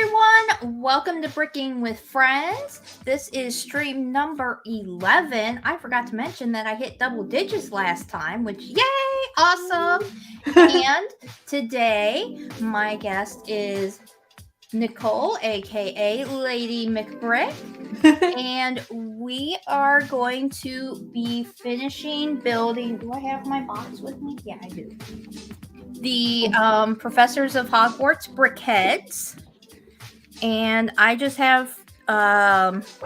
everyone, welcome to Bricking with Friends. This is stream number 11. I forgot to mention that I hit double digits last time, which yay, awesome. And today my guest is Nicole AKA Lady McBrick. And we are going to be finishing building. Do I have my box with me? Yeah, I do. The Professors of Hogwarts Brickheadz. And I just have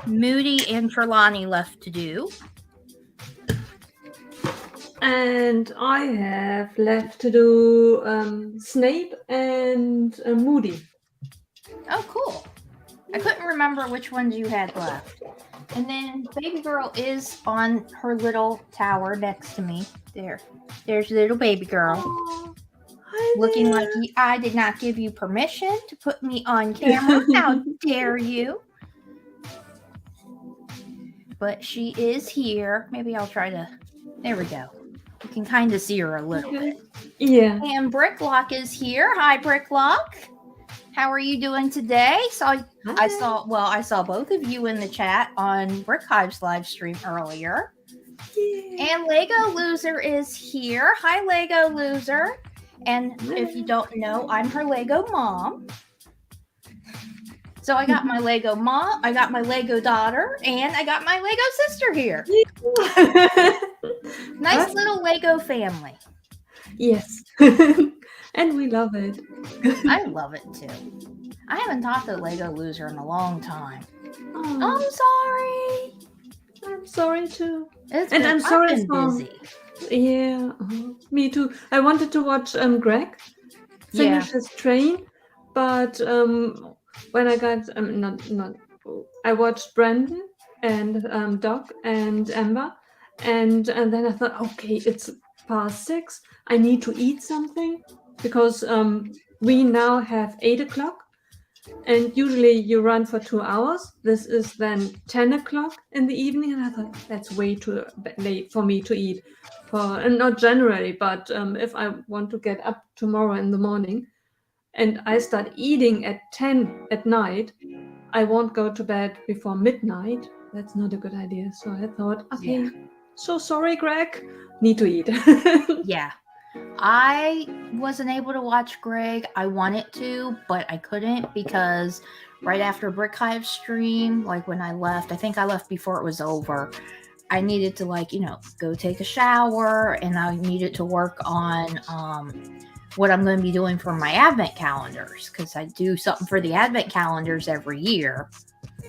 Moody and Trelawney left to do. And I have left to do Snape and Moody. Oh, cool. I couldn't remember which ones you had left. And then baby girl is on her little tower next to me. There's little baby girl. Aww. Looking like I did not give you permission to put me on camera. How dare you? But she is here. Maybe I'll try to... There we go. You can kind of see her a little bit. Yeah. And Bricklock is here. Hi, Bricklock. How are you doing today? I saw both of you in the chat on Brickhive's live stream earlier. Yeah. And Lego Loser is here. Hi, Lego Loser. And if you don't know, I'm her Lego mom. So I got my Lego mom, I got my Lego daughter, and I got my Lego sister here. Nice little Lego family. Yes. And we love it. I love it too. I haven't taught the Lego Loser in a long time. Oh. I'm sorry too. I'm sorry I've been busy. Yeah, me too. I wanted to watch Greg finish his train, but when I got I watched Brandon and Doc and Amber, and then I thought, okay, it's past 6. I need to eat something because we now have 8 o'clock. And usually you run for 2 hours. This is then 10 o'clock in the evening. And I thought, that's way too late for me to eat. And not generally, but if I want to get up tomorrow in the morning and I start eating at 10 at night, I won't go to bed before midnight. That's not a good idea. So I thought, okay, so sorry, Greg. Need to eat. Yeah. I wasn't able to watch Greg. I wanted to, but I couldn't because right after Brickhive stream, like when I left, I think I left before it was over. I needed to go take a shower, and I needed to work on what I'm going to be doing for my advent calendars because I do something for the advent calendars every year.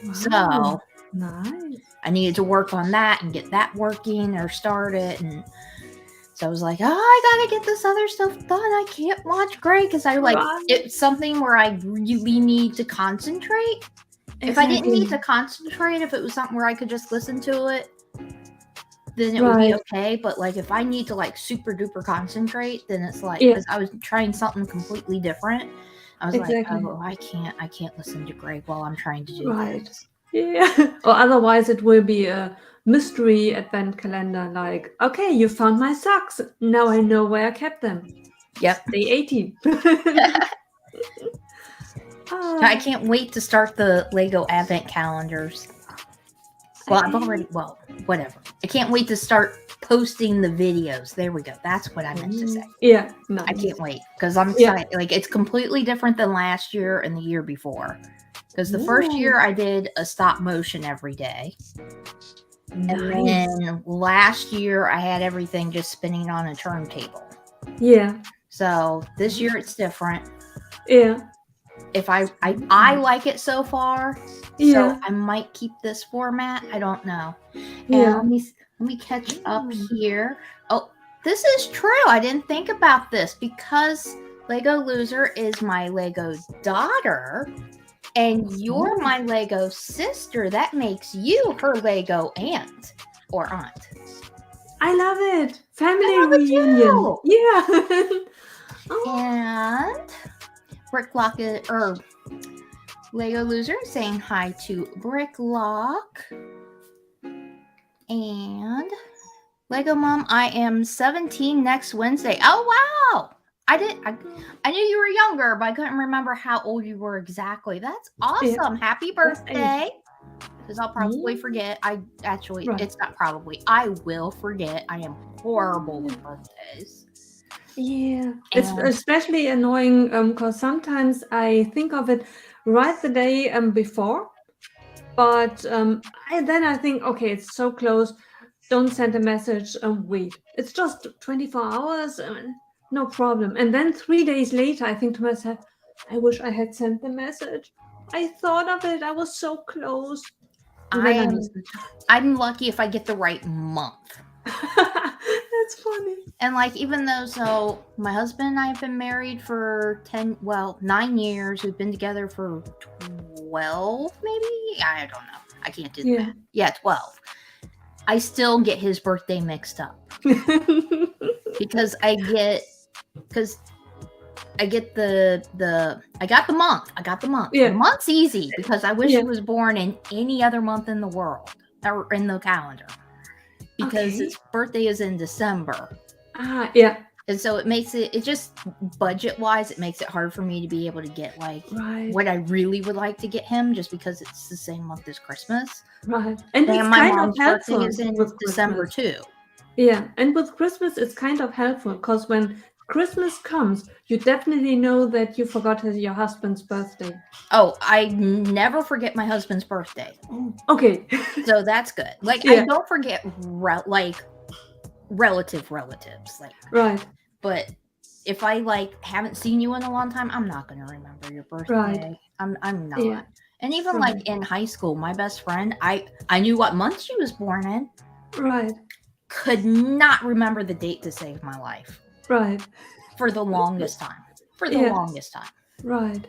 Wow, so nice. I needed to work on that and get that working or started, and so I was like, I gotta get this other stuff done. I can't watch Greg because it's something where I really need to concentrate. Exactly. If I didn't need to concentrate, if it was something where I could just listen to it, then it would be okay. But if I need to super duper concentrate, then it's because I was trying something completely different. I was I can't listen to Greg while I'm trying to do this. Yeah. Or otherwise it will be a mystery advent calendar, okay, you found my socks. Now I know where I kept them. Yep. Day 18. I can't wait to start the Lego advent calendars. Whatever. I can't wait to start posting the videos. There we go. That's what I meant to say. Yeah. Nice. I can't wait because I'm excited. It's completely different than last year and the year before. Because the first year I did a stop motion every day. Nice. And then last year I had everything just spinning on a turntable. Yeah. So this year it's different. Yeah. If I like it so far. Yeah. So I might keep this format. I don't know. Yeah. And let me catch up here. Oh, this is true. I didn't think about this because Lego Loser is my Lego daughter. And you're my Lego sister. That makes you her Lego aunt or aunt. I love it. Family reunion. Yeah. And Bricklock or Lego Loser saying hi to Bricklock. And Lego Mom, I am 17 next Wednesday. Oh, wow. I knew you were younger, but I couldn't remember how old you were exactly. That's awesome. Happy birthday. Because I'll probably forget. It's not probably. I will forget. I am horrible with birthdays. Yeah, it's especially annoying because sometimes I think of it right the day before, but I think, okay, it's so close. Don't send a message. Wait, it's just 24 hours. No problem. And then 3 days later, I think to myself, I wish I had sent the message. I thought of it. I was so close. And then I missed it. I'm lucky if I get the right month. That's funny. And like, even though, so my husband and I have been married for 9 years. We've been together for 12, maybe? I don't know. I can't do that. Yeah, 12. I still get his birthday mixed up. because I get I got the month. Yeah. The month's easy because I wish he was born in any other month in the world or in the calendar. Because his birthday is in December. Yeah. And so it just budget-wise, it makes it hard for me to be able to get like what I really would like to get him, just because it's the same month as Christmas. Right. And it's my kind mom's of helpful birthday is in December too. Yeah. And with Christmas, it's kind of helpful because when Christmas comes, you definitely know that you forgot your husband's birthday. Oh, I never forget my husband's birthday. Okay. So that's good. Like, I don't forget relatives. Like, right. But if I like haven't seen you in a long time, I'm not going to remember your birthday. Right. I'm not. Yeah. And even like in high school, my best friend, I knew what month she was born in. Right. Could not remember the date to save my life. Right. For the longest time. Right.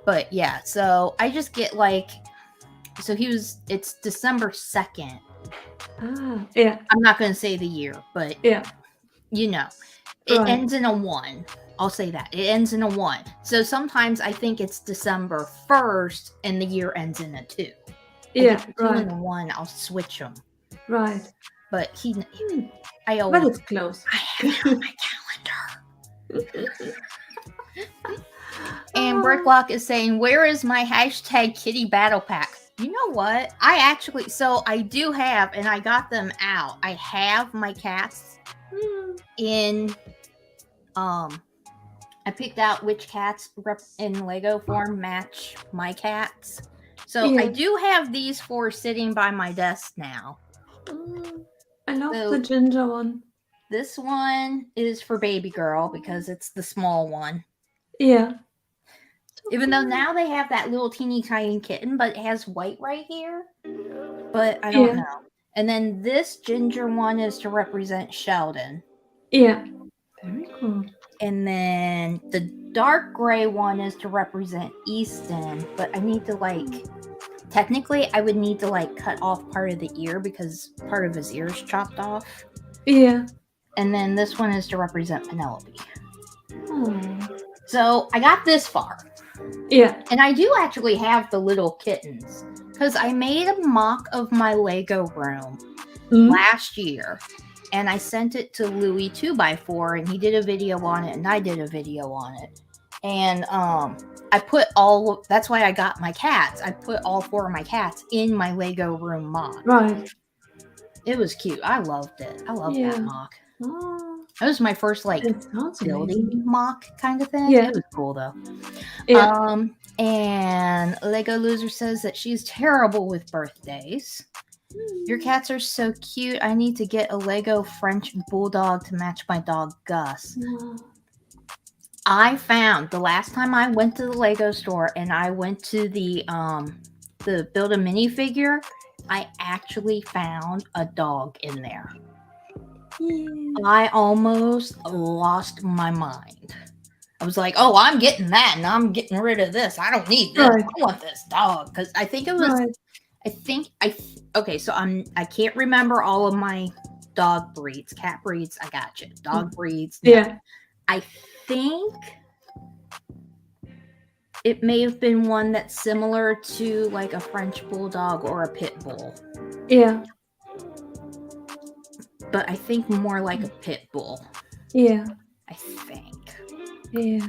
But yeah, so I just get like, so it's December 2nd. Yeah. I'm not going to say the year, but you know, it ends in a 1. I'll say that. It ends in a 1. So sometimes I think it's December 1st and the year ends in a 2. Yeah, right. 2 and a 1, I'll switch them. Right. But but it's close. I have it on my calendar. And Bricklock is saying, where is my hashtag kitty battle pack? You know what? I do have, and I got them out. I have my cats in, I picked out which cats in Lego form match my cats. So I do have these 4 sitting by my desk now. I love the ginger one. This one is for baby girl because it's the small one. Yeah. Even though now they have that little teeny tiny kitten, but it has white right here. But I don't know. And then this ginger one is to represent Sheldon. Yeah. Very cool. And then the dark gray one is to represent Easton. But I need to technically I would need to cut off part of the ear because part of his ear is chopped off. Yeah. And then this one is to represent Penelope. So I got this far. Yeah. And I do actually have the little kittens because I made a mock of my Lego room last year and I sent it to Louis 2x4 and he did a video on it and I did a video on it. And I put that's why I got my cats. I put all 4 of my cats in my Lego room mock. Right. It was cute. I loved it. I loved that mock. Oh. That was my first building mock kind of thing. Yeah. It was cool though. Yeah. And Lego Loser says that she's terrible with birthdays. Your cats are so cute. I need to get a Lego French Bulldog to match my dog Gus. I found the last time I went to the Lego store and I went to the build a minifigure, I actually found a dog in there. I almost lost my mind. I was like, oh, I'm getting that and I'm getting rid of this. I don't need this. I want this dog. Because I think it was, okay, so I can't remember all of my dog breeds, cat breeds. I got you. Dog breeds. Yeah. I think it may have been one that's similar to like a French Bulldog or a Pit Bull. Yeah. But I think more like a Pit Bull. Yeah. I think. Yeah.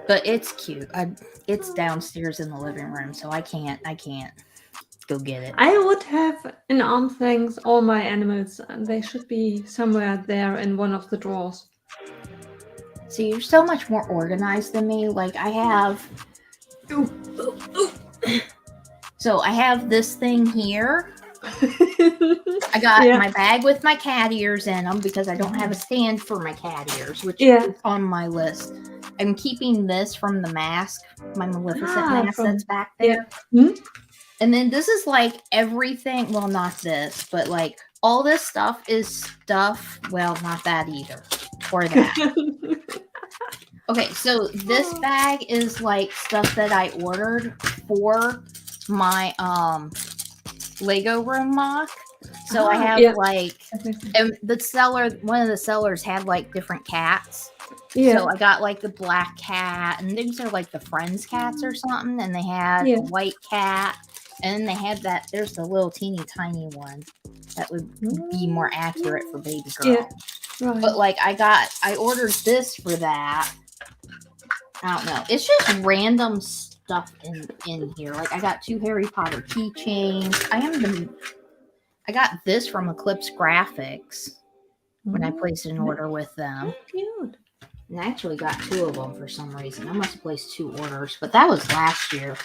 But it's cute. It's downstairs in the living room, so I can't go get it. I would have in arm things all my animals, and they should be somewhere there in one of the drawers. See, you're so much more organized than me. Like I have. So I have this thing here. I got my bag with my cat ears in them because I don't have a stand for my cat ears, which is on my list. I'm keeping this from the mask, my Maleficent mask that's back there. Yeah. And then this is like everything. Well, not this, but like all this stuff is stuff. Well, not that either. Or that. Okay, so this bag is like stuff that I ordered for my Lego room mock. So I have like, and the seller, one of the sellers had like different cats. Yeah. So I got like the black cat, and these are like the Friends cats or something. And they had a white cat, and then they had that. There's the little teeny tiny one that would be more accurate for baby girl. Yeah. Right. But like I ordered this for that. I don't know. It's just random stuff in here. Like I got 2 Harry Potter keychains. I got this from Eclipse Graphics when I placed an order with them. Cute. And I actually got 2 of them for some reason. I must have placed 2 orders, but that was last year.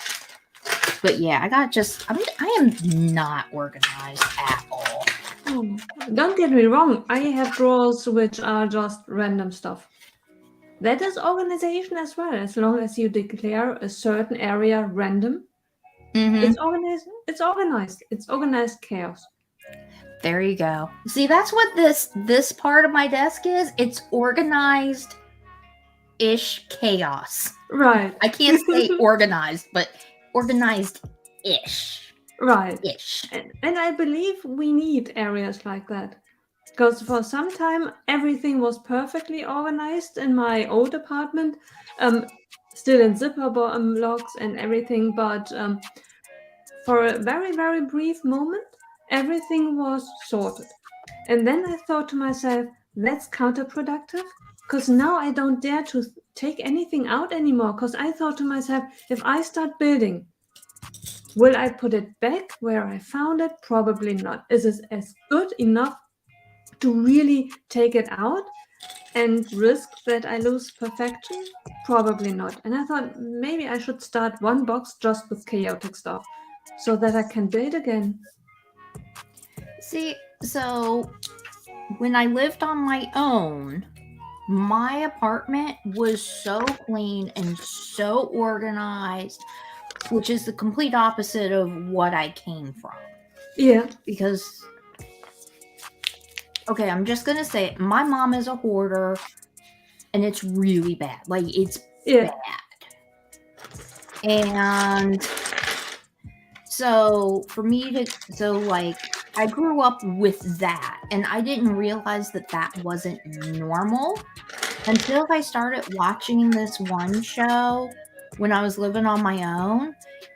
But yeah, I am not organized at all. Oh, don't get me wrong. I have drawers which are just random stuff. That is organization as well, as long as you declare a certain area random. Mm-hmm. It's organized. It's organized chaos. There you go. See, that's what this part of my desk is. It's organized-ish chaos. Right. I can't say organized, but organized-ish. Right. Ish. And I believe we need areas like that. Because for some time, everything was perfectly organized in my old apartment, still in zipper locks and everything. But for a very, very brief moment, everything was sorted. And then I thought to myself, that's counterproductive. Because now I don't dare to take anything out anymore. Because I thought to myself, if I start building, will I put it back where I found it? Probably not. Is it as good enough to really take it out and risk that I lose perfection? Probably not. And I thought maybe I should start one box just with chaotic stuff so that I can build again. See, so when I lived on my own, my apartment was so clean and so organized, which is the complete opposite of what I came from. Yeah. Because okay, I'm just going to say it. My mom is a hoarder, and it's really bad. Like, it's bad. And so, for me I grew up with that, and I didn't realize that wasn't normal until I started watching this one show when I was living on my own.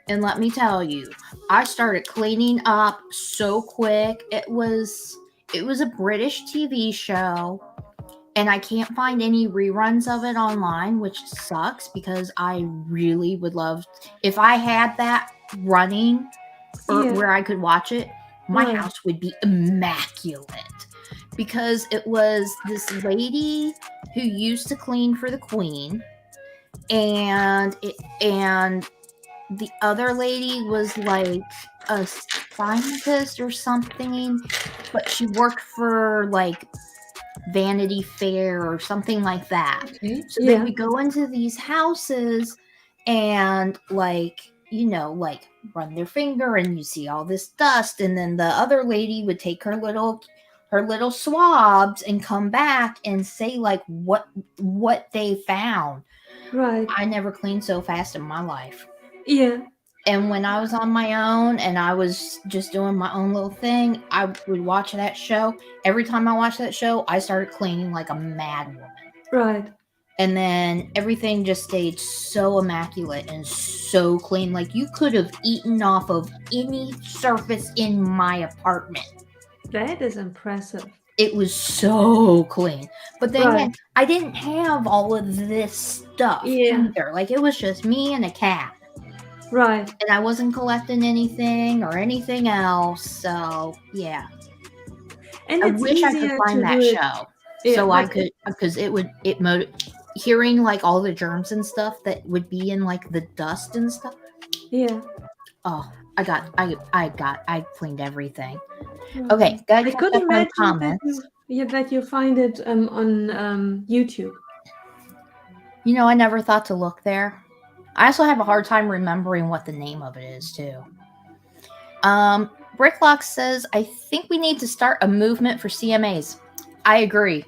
And let me tell you, I started cleaning up so quick. It was a British TV show, and I can't find any reruns of it online, which sucks because I really would love, if I had that running where I could watch it, my house would be immaculate. Because it was this lady who used to clean for the Queen, and the other lady was like a scientist or something, but she worked for like Vanity Fair or something like that. Okay. So they would go into these houses and like run their finger, and you see all this dust, and then the other lady would take her little swabs and come back and say like what they found. Right. I never cleaned so fast in my life. Yeah. And when I was on my own and I was just doing my own little thing, I would watch that show. Every time I watched that show, I started cleaning like a mad woman. Right. And then everything just stayed so immaculate and so clean. Like you could have eaten off of any surface in my apartment. That is impressive. It was so clean. But then Right. again, I didn't have all of this stuff Yeah. either. Like, it was just me and a cat. Right. And I wasn't collecting anything or anything else. So, yeah. And I it's wish I could easier find to that do it. show. Yeah, So I but could, because hearing like all the germs and stuff that would be in like the dust and stuff. yeah. Oh, I cleaned everything. Right. Okay, gotta I catch could up on imagine comments. that you find it on YouTube. You know, I never thought to look there. I also have a hard time remembering what the name of it is too. Bricklock says, I think we need to start a movement for CMAs. I agree.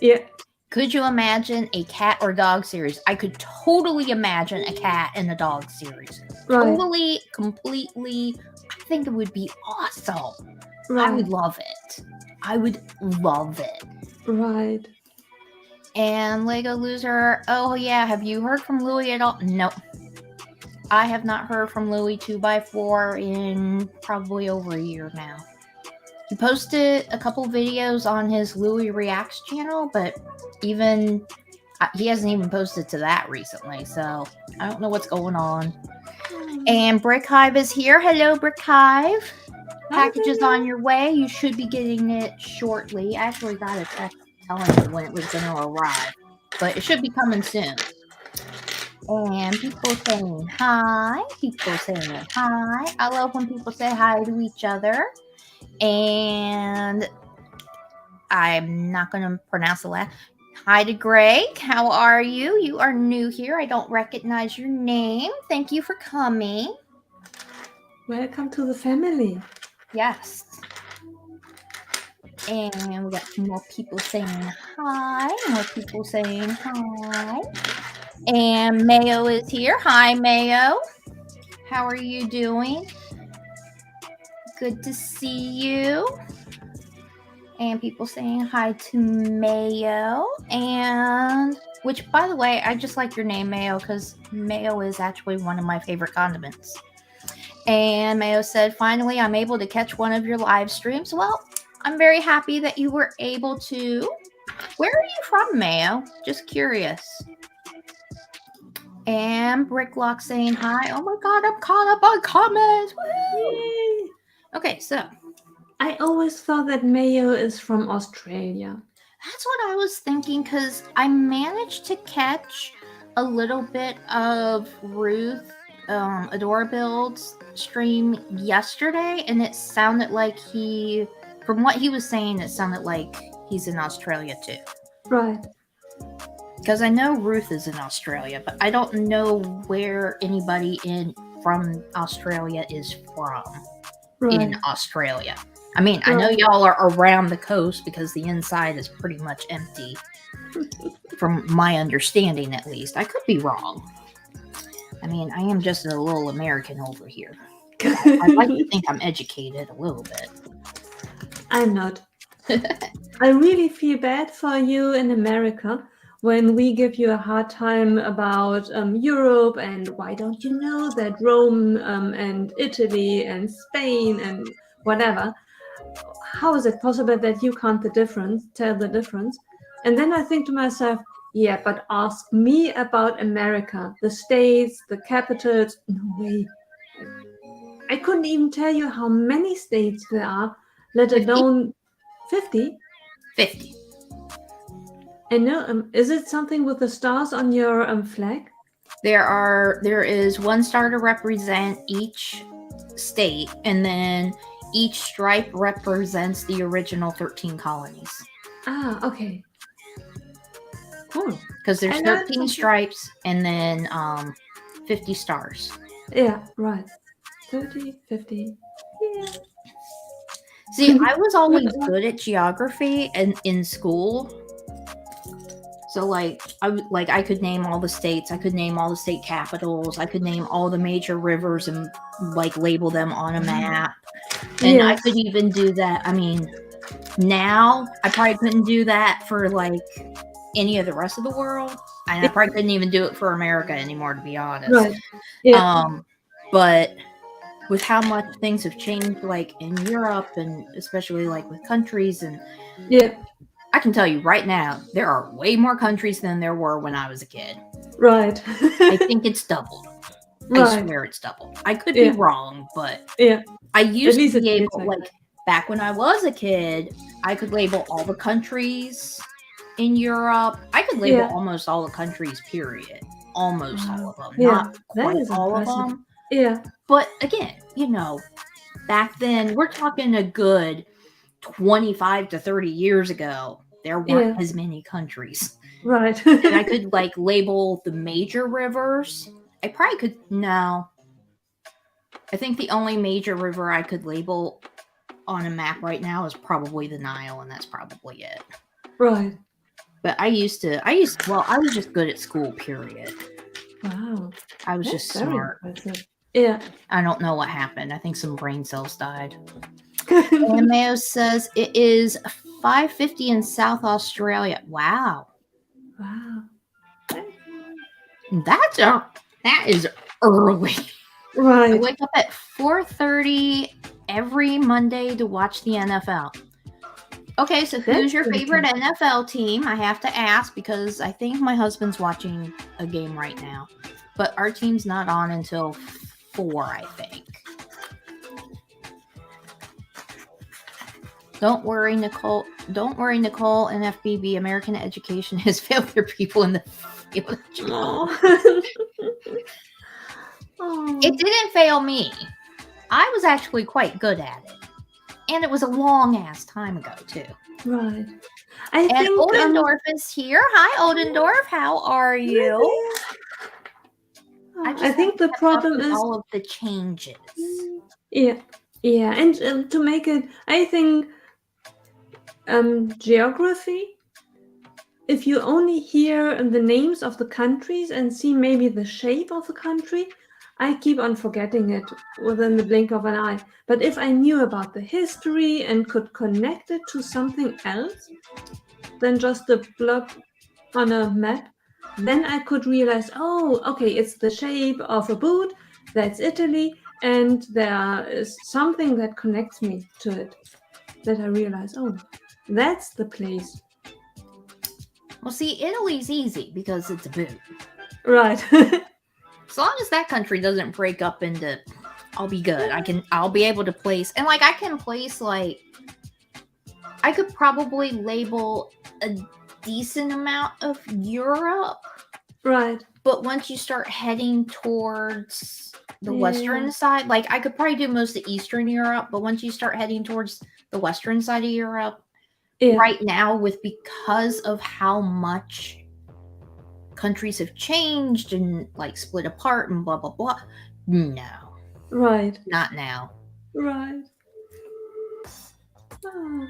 Yeah. Could you imagine a cat or dog series? I could totally imagine a cat and a dog series. Right. Totally, completely. I think it would be awesome. Right. I would love it. I would love it. Right. And Lego Loser, oh yeah, have you heard from Louie at all? Nope. I have not heard from Louie 2x4 in probably over a year now. He posted a couple videos on his Louie Reacts channel, but even he hasn't even posted to that recently, so I don't know what's going on. And Brick Hive is here. Hello, Brick Hive. Package is on your way. You should be getting it shortly. I actually got a text telling me when it was going to arrive, but it should be coming soon. And people saying hi. People saying hi. I love when people say hi to each other. And I'm not going to pronounce the last. Hi to Greg. How are you? You are new here. I don't recognize your name. Thank you for coming. Welcome to the family. Yes. And we got some more people saying hi. More people saying hi. And Mayo is here. Hi, Mayo. How are you doing? Good to see you. And people saying hi to Mayo. And which, by the way, I just like your name, Mayo, because mayo is actually one of my favorite condiments. And Mayo said, finally, I'm able to catch one of your live streams. Well, I'm very happy that you were able to. Where are you from, Mayo? Just curious. And Bricklock saying hi. Oh my god, I'm caught up on comments. Yay. Okay, so I always thought that Mayo is from Australia. that's what I was thinking, because I managed to catch a little bit of Ruth Adora Build's stream yesterday, and it sounded like from what he was saying, it sounded like he's in Australia too. Right. Because I know Ruth is in Australia, but I don't know where anybody from Australia is from in Australia. I mean, I know y'all are around the coast because the inside is pretty much empty, from my understanding at least. I could be wrong. I mean, I am just a little American over here. I'd like to think I'm educated a little bit. I'm not. I really feel bad for you in America when we give you a hard time about Europe and why don't you know that Rome and Italy and Spain and whatever. How is it possible that you can't tell the difference? And then I think to myself, yeah, but ask me about America, the states, the capitals. No way. I couldn't even tell you how many states there are, let 50? alone 50. 50. And no, is it something with the stars on your flag? There is one star to represent each state, and then each stripe represents the original 13 colonies. Ah, okay. Cool. Because there's 13 stripes and then 50 stars. Yeah, right. 30, 50. Yeah. See, I was always good at geography and in school. So I could name all the states, I could name all the state capitals, I could name all the major rivers and like label them on a map. And I could even do that. I mean, now I probably couldn't do that for like any of the rest of the world. And I probably couldn't even do it for America anymore, to be honest. Right. Yeah. But with how much things have changed, like in Europe, and especially like with countries. And Yeah. I can tell you right now, there are way more countries than there were when I was a kid. Right. I think it's doubled. I Right. swear it's doubled. I could Yeah. be wrong, but Yeah. I used least to be it able, feels like like back when I was a kid, I could label all the countries in Europe. I could label Yeah. almost all the countries, period. Almost all Wow. of them. Yeah. Not That quite is all of impressive. them. Yeah. But again, you know, back then, we're talking a good 25 to 30 years ago, there weren't Yeah. as many countries. Right. And I could like label the major rivers. I probably could, no. I think the only major river I could label on a map right now is probably the Nile, and that's probably it. Right. But I was just good at school, period. Wow. I was That's just very smart. impressive. Yeah. I don't know what happened. I think some brain cells died. And Mayo says it is 5:50 in South Australia. Wow. Wow. That is early. I Right. wake up at 4:30 every Monday to watch the NFL. Okay, so who's your pretty favorite cool. NFL team? I have to ask because I think my husband's watching a game right now. But our team's not on until 4, I think. Don't worry, Nicole. Don't worry, Nicole and FBB. American education has failed their people in the field. Oh. It didn't fail me. I was actually quite good at it. And it was a long ass time ago, too. Right. And Odendorf is here. Hi, Odendorf. How are you? I think the problem is all of the changes. Yeah. Yeah. And to make it, I think geography, if you only hear the names of the countries and see maybe the shape of the country, I keep on forgetting it within the blink of an eye. But if I knew about the history and could connect it to something else than just a blob on a map, then I could realize, oh, okay, it's the shape of a boot, that's Italy, and there is something that connects me to it, that I realize, oh, that's the place. Well, see, Italy's easy because it's a boot. Right. As long as that country doesn't break up into, I'll be good. I'll be able to place, and like I can place, like I could probably label a decent amount of Europe. Right. But once you start heading towards the western side, like I could probably do most of Eastern Europe, but once you start heading towards the western side of Europe, right now, because of how much countries have changed and like split apart and blah blah blah, no. Right. Not now. Right. Oh.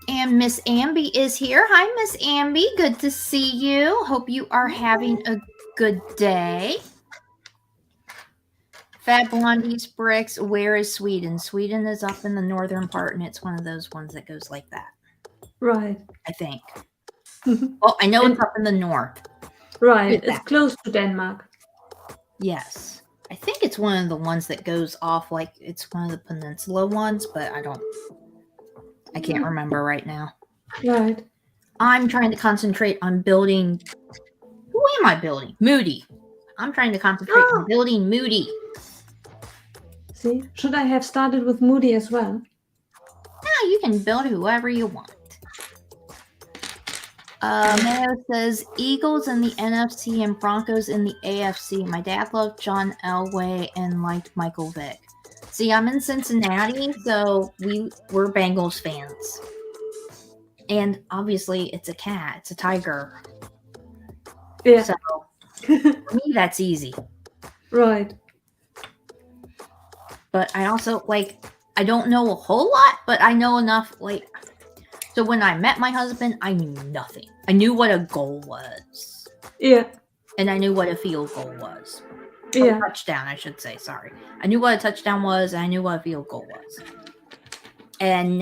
And Miss Amby is here. Hi, Miss Amby. Good to see you. Hope you are having a good day. FabBlondies bricks. Where is Sweden? Sweden is up in the northern part, and it's one of those ones that goes like that. Right. I think. Well, I know it's up in the north. Right. It's close to Denmark. Yes. I think it's one of the ones that goes off, like it's one of the peninsula ones, but I can't remember right now. Right. I'm trying to concentrate on building. Who am I building? Moody. I'm trying to concentrate on building Moody. See, should I have started with Moody as well? No, you can build whoever you want. Mayo says Eagles in the NFC and Broncos in the AFC. My dad loved John Elway and liked Michael Vick. See, I'm in Cincinnati, so we're Bengals fans. And obviously, it's a cat. It's a tiger. Yeah. So, for me, that's easy. Right. But I also, I don't know a whole lot, but I know enough, so when I met my husband, I knew nothing. I knew what a goal was. Yeah. And I knew what a field goal was. Yeah. A touchdown, I should say. Sorry. I knew what a touchdown was, and I knew what a field goal was. And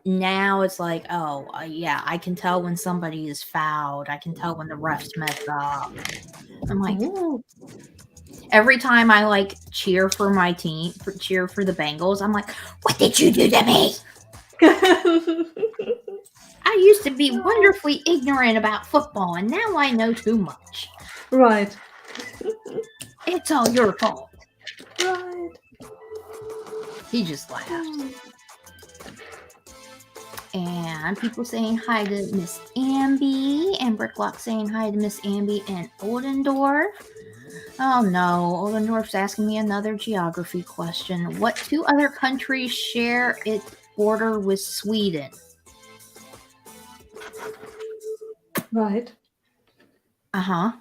now it's like, yeah, I can tell when somebody is fouled. I can tell when the refs mess up. I'm like, Every time I like cheer for my team, cheer for the Bengals, I'm like, what did you do to me? I used to be wonderfully ignorant about football, and now I know too much. Right. It's all your fault. Right. He just laughed. And people saying hi to Miss Amby, and Bricklock saying hi to Miss Amby and Oldendorf. Oh no, Oldendorf's asking me another geography question. What 2 other countries share its border with Sweden? Right. Uh-huh.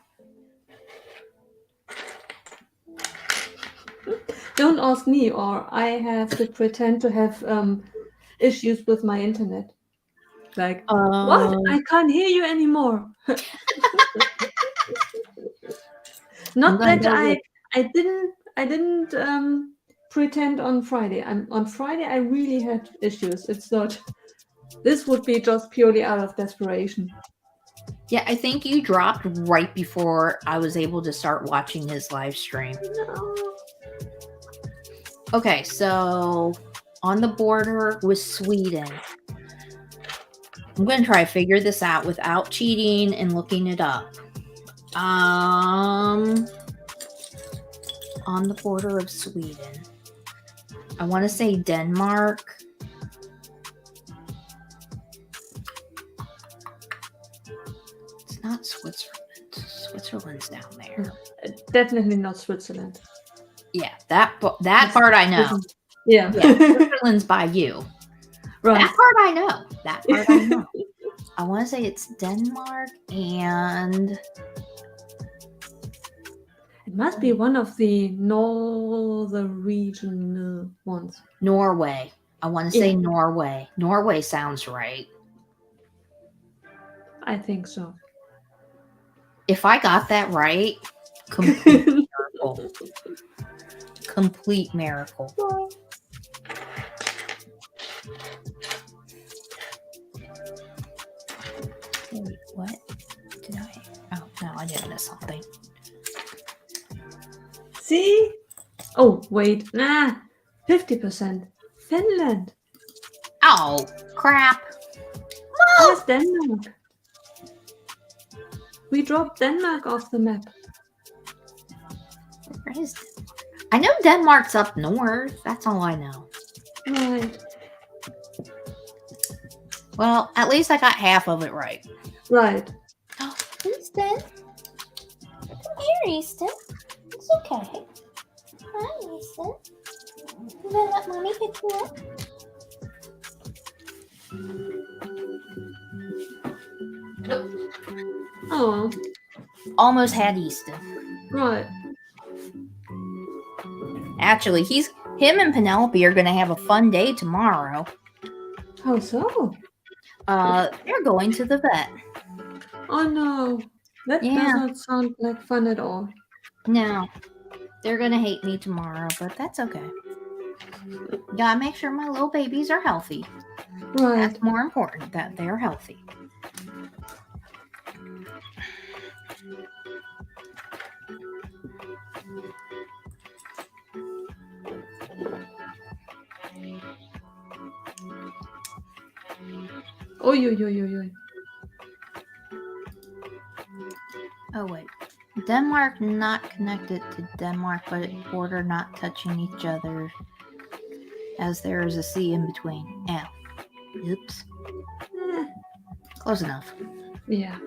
Don't ask me, or I have to pretend to have issues with my internet. Like, what? I can't hear you anymore. Not that I didn't pretend on Friday. On Friday I really had issues. It's not. This would be just purely out of desperation. Yeah, I think you dropped right before I was able to start watching his live stream. No. Okay, so on the border with Sweden. I'm going to try to figure this out without cheating and looking it up. On the border of Sweden. I want to say Denmark. It's not Switzerland. Switzerland's down there. Definitely not Switzerland. Yeah, that part I know. Yeah. Switzerland's by you. Right. That part I know. That part I know. I want to say it's Denmark and... It must be one of the northern region ones. Norway. I want to say Norway. Norway sounds right. I think so. If I got that right, complete miracle. Complete miracle. Wait, what? Did I? Oh, no, I didn't miss something. See? Oh, wait. 50%. Finland. Oh, crap. Where's Denmark? We dropped Denmark off the map. Where is Denmark? I know Denmark's up north. That's all I know. Right. Well, at least I got half of it right. Right. Oh, Easton. Come here, Easton. It's okay. Hi, Easton. You gonna let mommy pick you up? Oh. Almost had Easton. Right. Actually, him and Penelope are gonna have a fun day tomorrow. How so? They're going to the vet. Oh no. That does not sound like fun at all. No. They're gonna hate me tomorrow, but that's okay. Gotta make sure my little babies are healthy. Right. That's more important, that they're healthy. Oy. Oh, wait. Denmark not connected to Denmark, but border not touching each other, as there is a sea in between. Yeah. Oops. Close enough. Yeah.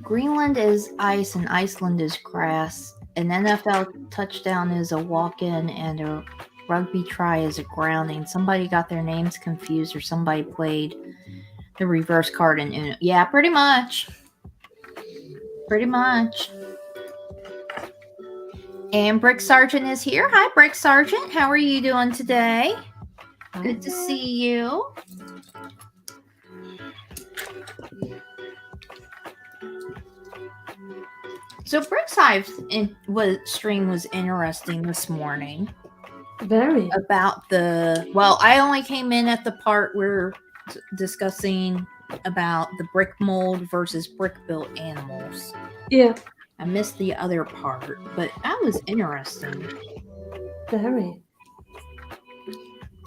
Greenland is ice and Iceland is grass. An NFL touchdown is a walk-in and a rugby try is a grounding. Somebody got their names confused or somebody played the reverse card in Uno. Yeah, pretty much. Pretty much. And Brick Sergeant is here. Hi, Brick Sergeant. How are you doing today? Good to see you. So Brick's Hive stream was interesting this morning. Very. About I only came in at the part where discussing about the brick mold versus brick built animals. Yeah. I missed the other part, but that was interesting. Very.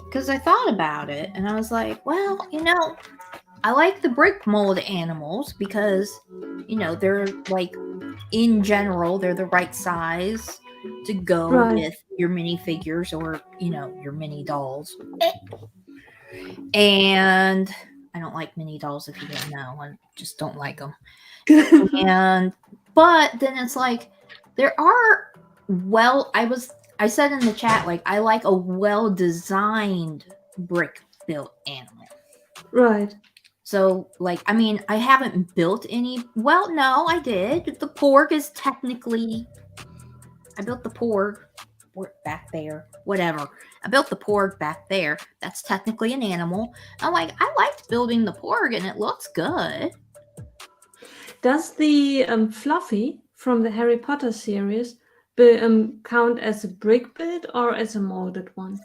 Because I thought about it and I was like, well, I like the brick mold animals because, they're like, in general, they're the right size to go with your minifigures or, your mini dolls. And I don't like mini dolls, if you didn't know. I just don't like them. But then it's like, there are, I said in the chat, like, I like a well-designed brick-built animal. Right. So, like, I mean, I haven't built any. Well, no, I did. The porg is technically. I built the porg back there. Whatever. I built the porg back there. That's technically an animal. I'm like, I liked building the porg, and it looks good. Does the Fluffy from the Harry Potter series count as a brick build or as a molded one?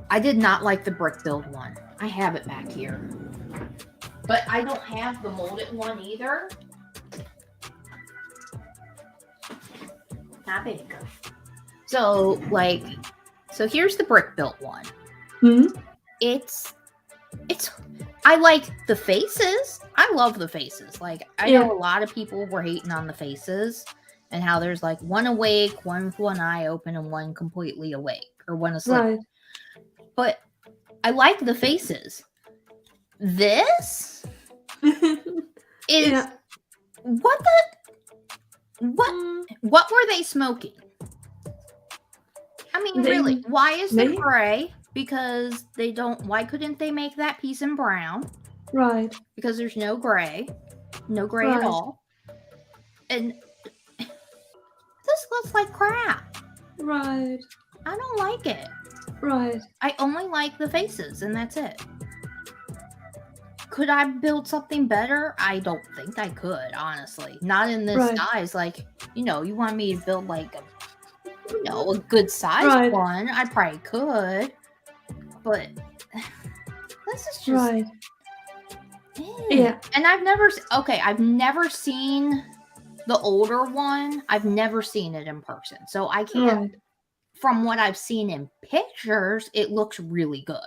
I did not like the brick build one. I have it back here. But I don't have the molded one either. Not big. So here's the brick built one. Mm-hmm. I like the faces. I love the faces. Like, I know a lot of people were hating on the faces and how there's like one awake, one with one eye open, and one completely awake, or one asleep. Right. But I like the faces. This is what were they smoking? I mean, really, why is it gray? Because they don't. Why couldn't they make that piece in brown? Right. Because there's no gray at all, and this looks like crap. Right. I don't like it. Right. I only like the faces, and that's it. Could I build something better? I don't think I could, honestly. Not in this size. Like, you want me to build like a good size one. I probably could. But this is just And I've never seen the older one. I've never seen it in person, so I can't. From what I've seen in pictures, it looks really good.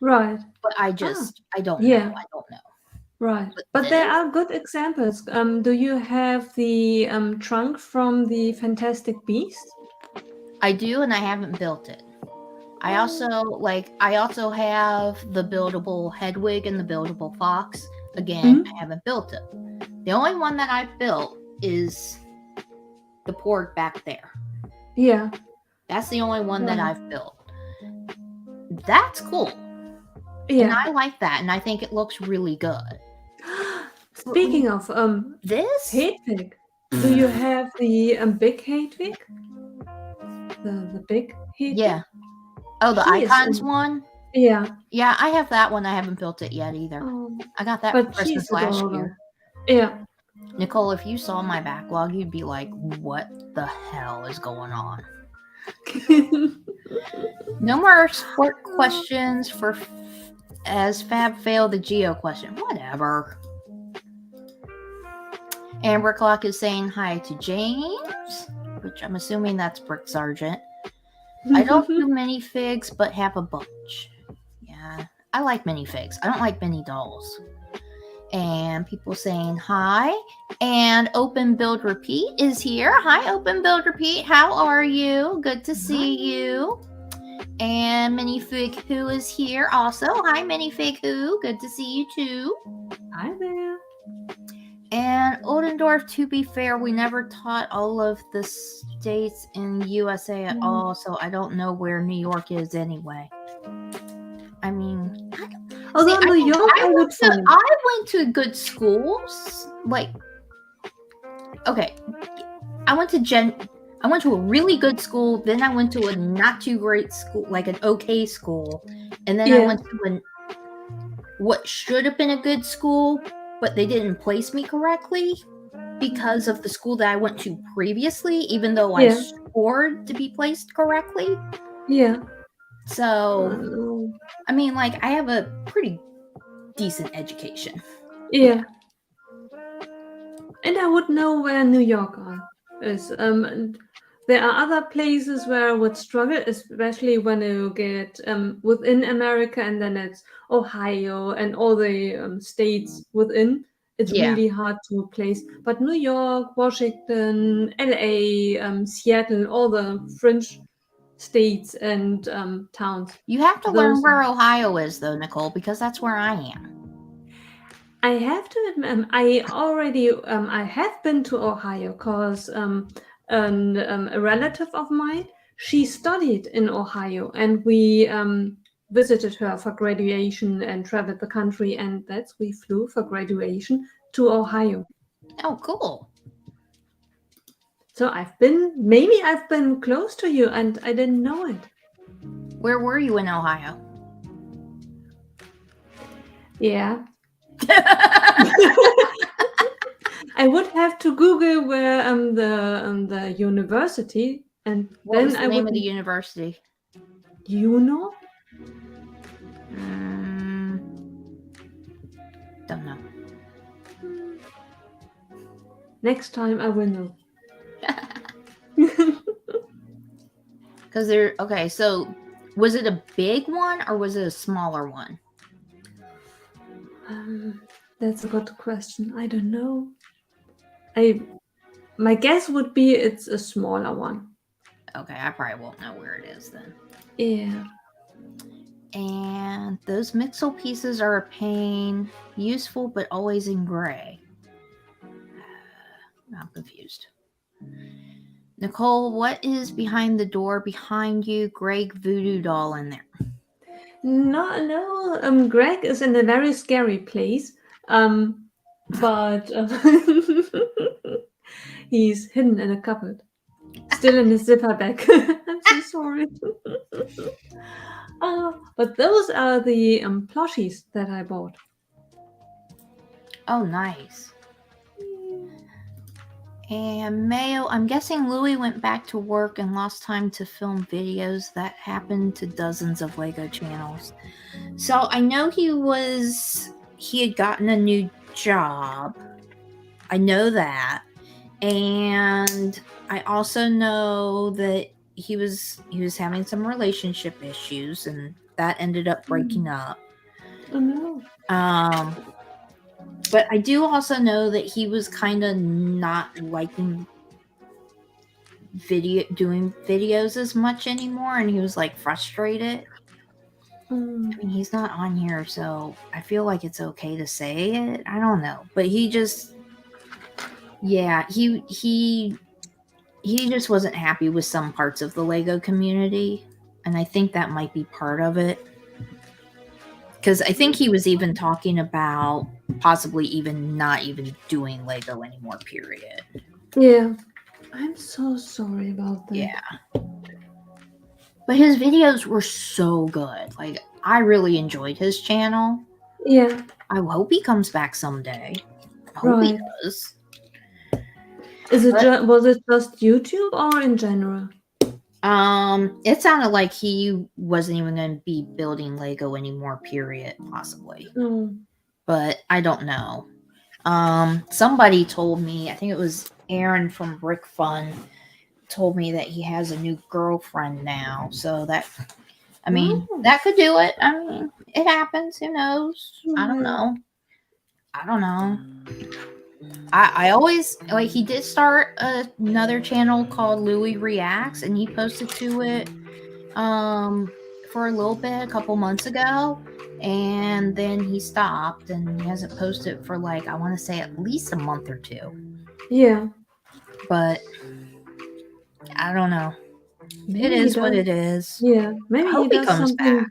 Right. But I don't know. I don't know. Right. But there are good examples. Do you have the trunk from the Fantastic Beasts? I do, and I haven't built it. I also have the buildable Hedwig and the buildable Fox. Again, I haven't built it. The only one that I've built is the porg back there. Yeah. That's the only one that I've built. That's cool. Yeah. And I like that, and I think it looks really good. Speaking of this Hedwig, do you have the big Hedwig? The big Hedwig? Yeah. Oh, the icons one? Yeah. Yeah, I have that one. I haven't built it yet either. I got that for Christmas last year. Yeah. Nicole, if you saw my backlog, you'd be like, what the hell is going on? No more sport questions as Fab failed the Geo question. Whatever. Amber Clock is saying hi to James, which I'm assuming that's Brick Sergeant. I don't do minifigs, but have a bunch. Yeah, I like minifigs. I don't like mini dolls. And people saying hi. And Open Build Repeat is here. Hi, Open Build Repeat. How are you? Good to see you. And Minifig Who is here also. Hi, Minifig Who. Good to see you too. Hi there. And Oldendorf, to be fair, we never taught all of the states in USA at all, so I don't know where New York is anyway. I mean, I went to good schools. Like, okay, I went to a really good school, then I went to a not too great school, like an okay school, and then I went to what should have been a good school, but they didn't place me correctly because of the school that I went to previously, even though I scored to be placed correctly. Yeah. So, I mean, like, I have a pretty decent education. Yeah. And I would know where New York is. And there are other places where I would struggle, especially when you get within America, and then it's Ohio and all the states within. It's Yeah. really hard to place. But New York, Washington, LA, Seattle, all the fringe states and towns. You have to learn Those where Ohio is, though, Nicole, because that's where I am. I have to admit, I have been to Ohio because a relative of mine, she studied in Ohio, and we visited her for graduation and traveled the country, and we flew for graduation to Ohio. Oh, cool. So I've been close to you, and I didn't know it. Where were you in Ohio? Yeah. I would have to Google where the university, and What then was the I name would. of the university? You know? Don't know. Next time I will know. Because okay, so was it a big one or was it a smaller one? That's a good question. I don't know. My guess would be it's a smaller one. Okay, I probably won't know where it is then. Yeah. And those Mixel pieces are a pain, useful but always in gray. I'm confused. Nicole, what is behind the door behind you? Greg voodoo doll in there. No. Greg is in a very scary place. But he's hidden in a cupboard, still in his zipper bag. I'm so sorry. But those are the plushies that I bought. Oh, nice. And Mayo, I'm guessing Louis went back to work and lost time to film videos. That happened to dozens of LEGO channels. So I know he had gotten a new job. I know that. And I also know that he was having some relationship issues, and that ended up breaking up. Oh no. But I do also know that he was kind of not liking doing videos as much anymore, and he was like frustrated. I mean, he's not on here, so I feel like it's okay to say it. I don't know, but he just just wasn't happy with some parts of the LEGO community, and I think that might be part of it. Because I think he was even talking about possibly even not even doing LEGO anymore, period. Yeah. I'm so sorry about that. Yeah. But his videos were so good. Like, I really enjoyed his channel. Yeah. I hope he comes back someday. I hope he does. Was it just YouTube or in general? It sounded like he wasn't even going to be building LEGO anymore, period, possibly. But I don't know. Somebody told me, I think it was Aaron from Brick Fun, told me that he has a new girlfriend now. So that, I mean, that could do it. I mean, it happens. Who knows? I don't know. I always, like, he did start another channel called Louis Reacts, and he posted to it for a little bit a couple months ago, and then he stopped, and he hasn't posted for, like, I want to say at least a month or two. Yeah. But I don't know. Maybe it is what it is. Yeah. Maybe I hope he comes back.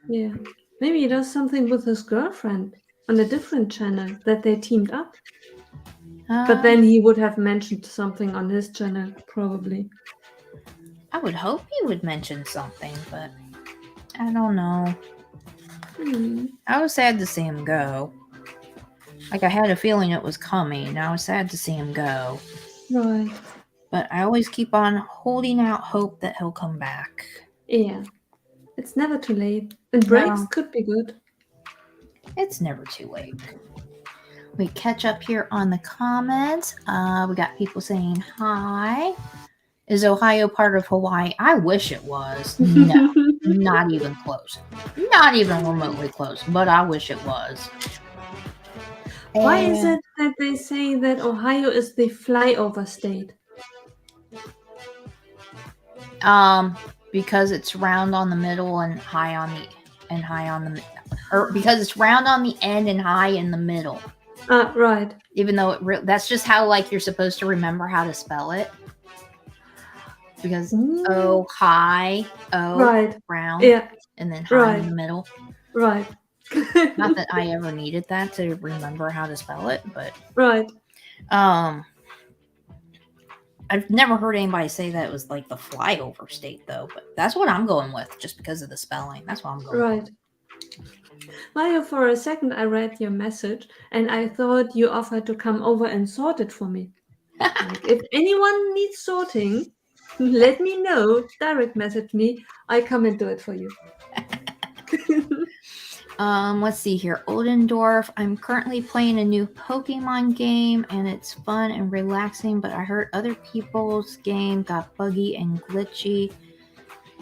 Yeah. Maybe he does something with his girlfriend on a different channel that they teamed up. But then he would have mentioned something on his channel, probably. I would hope he would mention something, but I don't know. I was sad to see him go. Like, I had a feeling it was coming. I was sad to see him go. Right. But I always keep on holding out hope that he'll come back. Yeah. It's never too late. And breaks could be good. It's never too late. We catch up here on the comments. We got people saying hi. Is Ohio part of Hawaii? I wish it was. No, not even close. Not even remotely close, but I wish it was. Why is it that they say that Ohio is the flyover state? Because it's round on the middle and high on the or because it's round on the end and high in the middle. Right. Even though that's just how like you're supposed to remember how to spell it. Because high, right. round, yeah. and then high in the middle. Right. Not that I ever needed that to remember how to spell it, but right. I've never heard anybody say that it was like the flyover state though, but that's what I'm going with just because of the spelling. That's what I'm going Right. with. Mario, for a second I read your message and I thought you offered to come over and sort it for me. Like, if anyone needs sorting, let me know. Direct message me. I come and do it for you. Let's see here. Oldendorf. I'm currently playing a new Pokemon game and it's fun and relaxing, but I heard other people's game got buggy and glitchy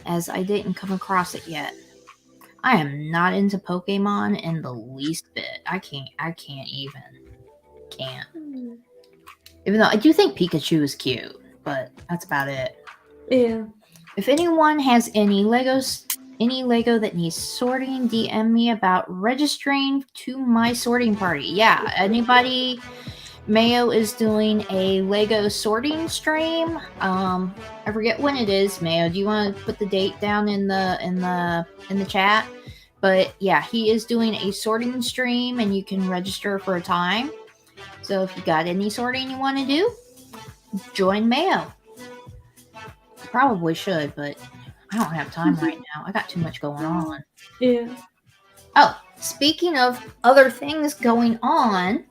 as I didn't come across it yet. I am not into Pokemon in the least bit. I can't even. Can't. Even though I do think Pikachu is cute, but that's about it. Yeah. If anyone has any Lego that needs sorting, DM me about registering to my sorting party. Yeah, anybody. Mayo is doing a Lego sorting stream. I forget when it is. Mayo, do you want to put the date down in the chat? But yeah, he is doing a sorting stream, and you can register for a time. So if you got any sorting you want to do, join Mayo. Probably should, but I don't have time right now. I got too much going on. Yeah. Oh, speaking of other things going on,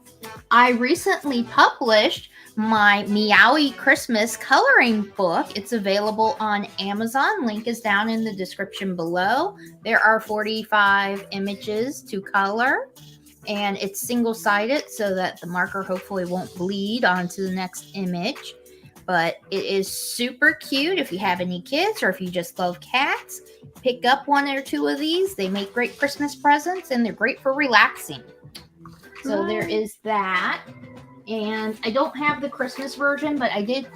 I recently published my Meowie Christmas coloring book. It's available on Amazon. Link is down in the description below. There are 45 images to color, and it's single-sided so that the marker hopefully won't bleed onto the next image. But it is super cute. If you have any kids or if you just love cats, pick up one or two of these. They make great Christmas presents and they're great for relaxing. So there is that. And I don't have the Christmas version, but I did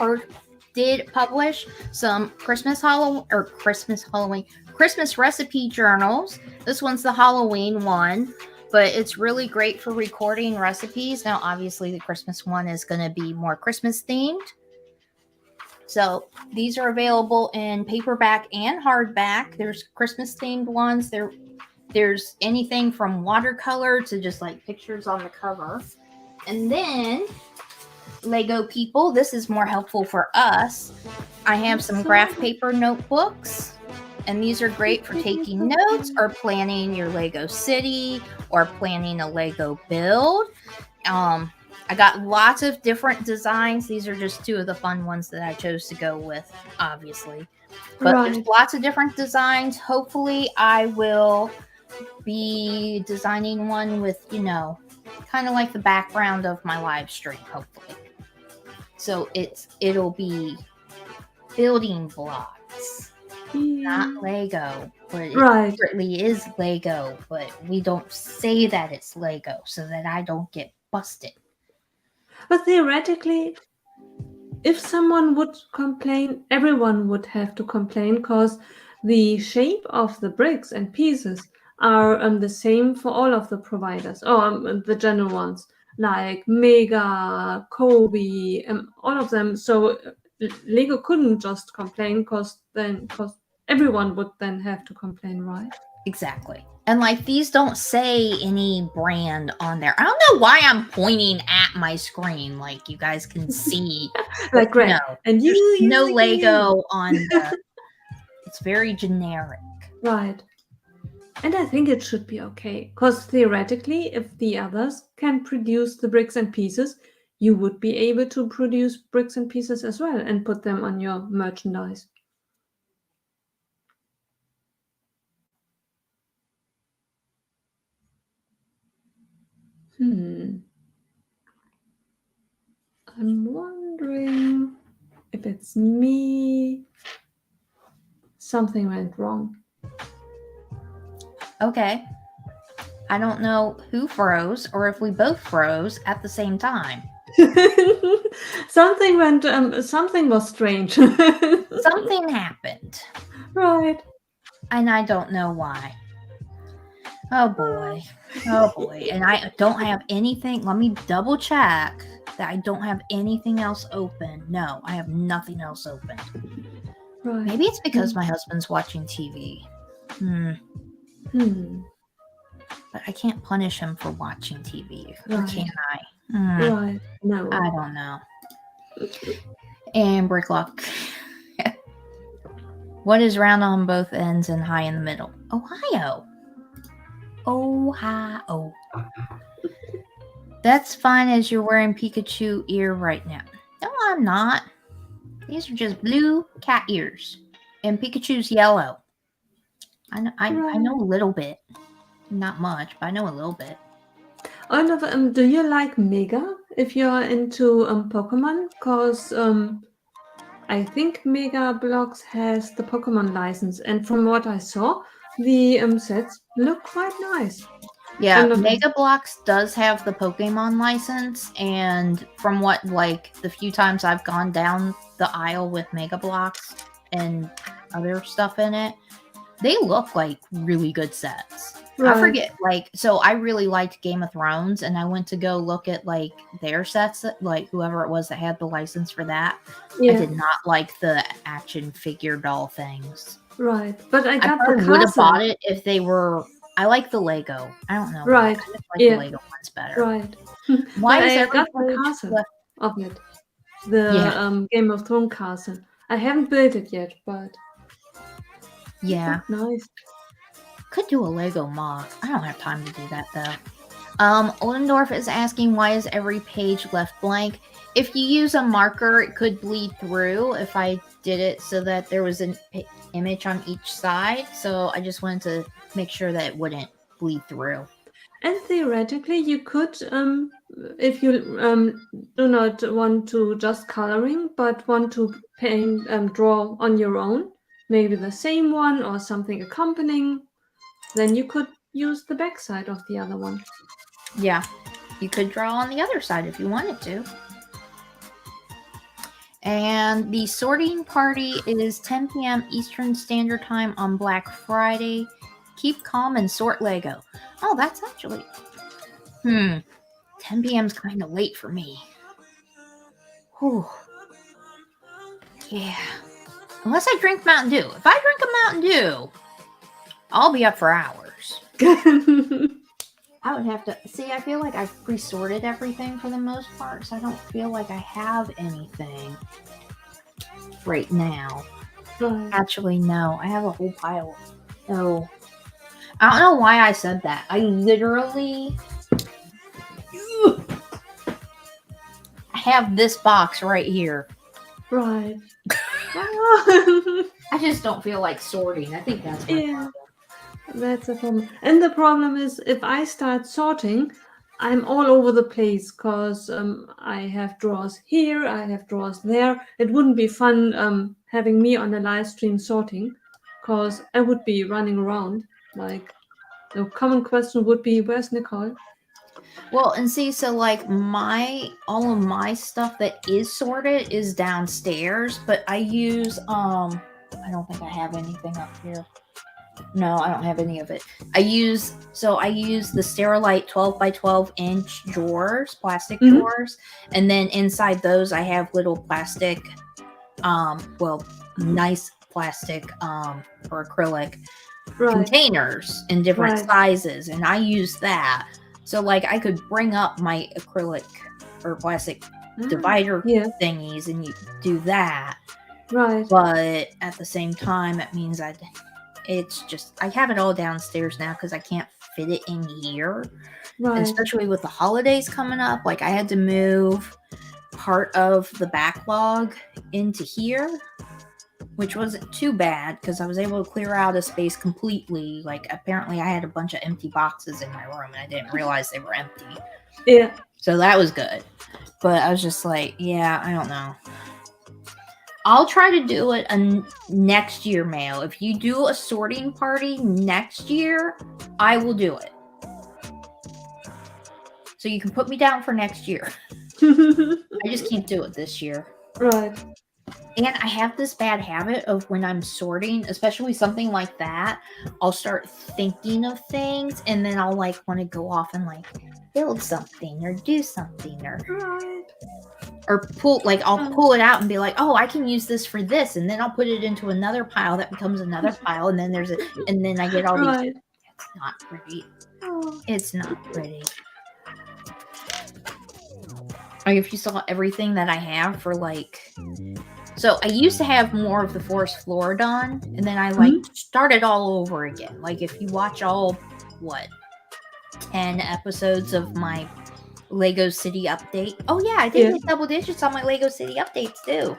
publish some Christmas recipe journals. This one's the Halloween one, but it's really great for recording recipes. Now, obviously, the Christmas one is going to be more Christmas themed. So these are available in paperback and hardback. There's Christmas themed ones. There's anything from watercolor to just like pictures on the cover. And then, Lego people, this is more helpful for us. I have some graph paper notebooks, and these are great for taking notes or planning your Lego city or planning a Lego build. I got lots of different designs. These are just two of the fun ones that I chose to go with, obviously. But there's lots of different designs. Hopefully, I will be designing one with, kind of like the background of my live stream, hopefully. So it'll be building blocks, not Lego, but it certainly is Lego, but we don't say that it's Lego so that I don't get busted. But theoretically, if someone would complain, everyone would have to complain because the shape of the bricks and pieces are the same for all of the providers, or the general ones, like Mega, Kobe, all of them. So Lego couldn't just complain because everyone would then have to complain, right? Exactly. And like these don't say any brand on there. I don't know why I'm pointing at my screen like you guys can see. Like great. No, and there's no Lego on the. It's very generic. Right. And I think it should be okay, because theoretically, if the others can produce the bricks and pieces, you would be able to produce bricks and pieces as well and put them on your merchandise. I'm wondering if it's me. Something went wrong. Okay. I don't know who froze or if we both froze at the same time. Something went. Something was strange. Something happened. Right. And I don't know why. Oh boy. Oh boy. And I don't have anything. Let me double check that I don't have anything else open. No, I have nothing else open. Right. Maybe it's because my husband's watching TV. But I can't punish him for watching TV. Or Right. can I? Right. No. I don't know. And Bricklock. What is round on both ends and high in the middle? Ohio. Ohio. That's fine as you're wearing Pikachu ear right now. No, I'm not. These are just blue cat ears. And Pikachu's yellow. I know a little bit. Not much, but I know a little bit. Oliver, do you like Mega if you're into Pokemon? Because I think Mega Bloks has the Pokemon license, and from what I saw, the sets look quite nice. Yeah, Mega Bloks does have the Pokemon license, and from what, like, the few times I've gone down the aisle with Mega Bloks and other stuff in it, they look like really good sets. Right. I forget, like, so I really liked Game of Thrones, and I went to go look at, like, their sets, like, whoever it was that had the license for that. Yeah. I did not like the action figure doll things. Right, but I would have bought it if they were... I like the Lego. I don't know. Right. I just like the Lego ones better. Right. Why is I got the castle of it? The Game of Thrones castle. I haven't built it yet, but... Yeah. Nice. Could do a Lego mock. I don't have time to do that, though. Oldendorf is asking, why is every page left blank? If you use a marker, it could bleed through if I did it so that there was an image on each side. So I just wanted to make sure that it wouldn't bleed through. And theoretically, you could, if you do not want to just coloring, but want to paint, draw on your own, maybe the same one or something accompanying, then you could use the back side of the other one. Yeah, you could draw on the other side if you wanted to. And the sorting party is 10 p.m. Eastern Standard Time on Black Friday. Keep calm and sort Lego. Oh, that's actually... 10 p.m. is kind of late for me. Whew. Yeah. Unless I drink Mountain Dew. If I drink a Mountain Dew, I'll be up for hours. I would have to... See, I feel like I've pre-sorted everything for the most part, so I don't feel like I have anything right now. Actually, no. I have a whole pile. Oh. I don't know why I said that. I literally... I have this box right here. Right. I just don't feel like sorting. I think that's my problem. That's a problem. And the problem is, if I start sorting, I'm all over the place because I have drawers here, I have drawers there. It wouldn't be fun having me on a live stream sorting because I would be running around. Like, the common question would be, where's Nicole? Well, and see, so like all of my stuff that is sorted is downstairs, but I use, I don't think I have anything up here. No, I don't have any of it. I use the Sterilite 12 by 12 inch drawers, plastic drawers, and then inside those I have little plastic, nice plastic or acrylic containers in different sizes, and I use that. So like I could bring up my acrylic or plastic divider thingies and you do that. Right. But at the same time, it means I have it all downstairs now because I can't fit it in here. Right. And especially with the holidays coming up, like I had to move part of the backlog into here, which wasn't too bad because I was able to clear out a space completely. Like apparently I had a bunch of empty boxes in my room and I didn't realize they were empty. Yeah. So that was good. But I was just like, yeah, I don't know. I'll try to do it next year, Mayo. If you do a sorting party next year, I will do it. So you can put me down for next year. I just can't do it this year. Right. And I have this bad habit of when I'm sorting, especially something like that, I'll start thinking of things and then I'll like want to go off and like build something or do something or pull, like I'll pull it out and be like, oh, I can use this for this, and then I'll put it into another pile that becomes another pile, and then and then I get all these. It's not pretty. It's not pretty. Like if you saw everything that I have for like, so I used to have more of the forest floor done, and then I like started all over again. Like if you watch all 10 episodes of my Lego City update. Oh yeah, I did hit double digits on my Lego City updates too.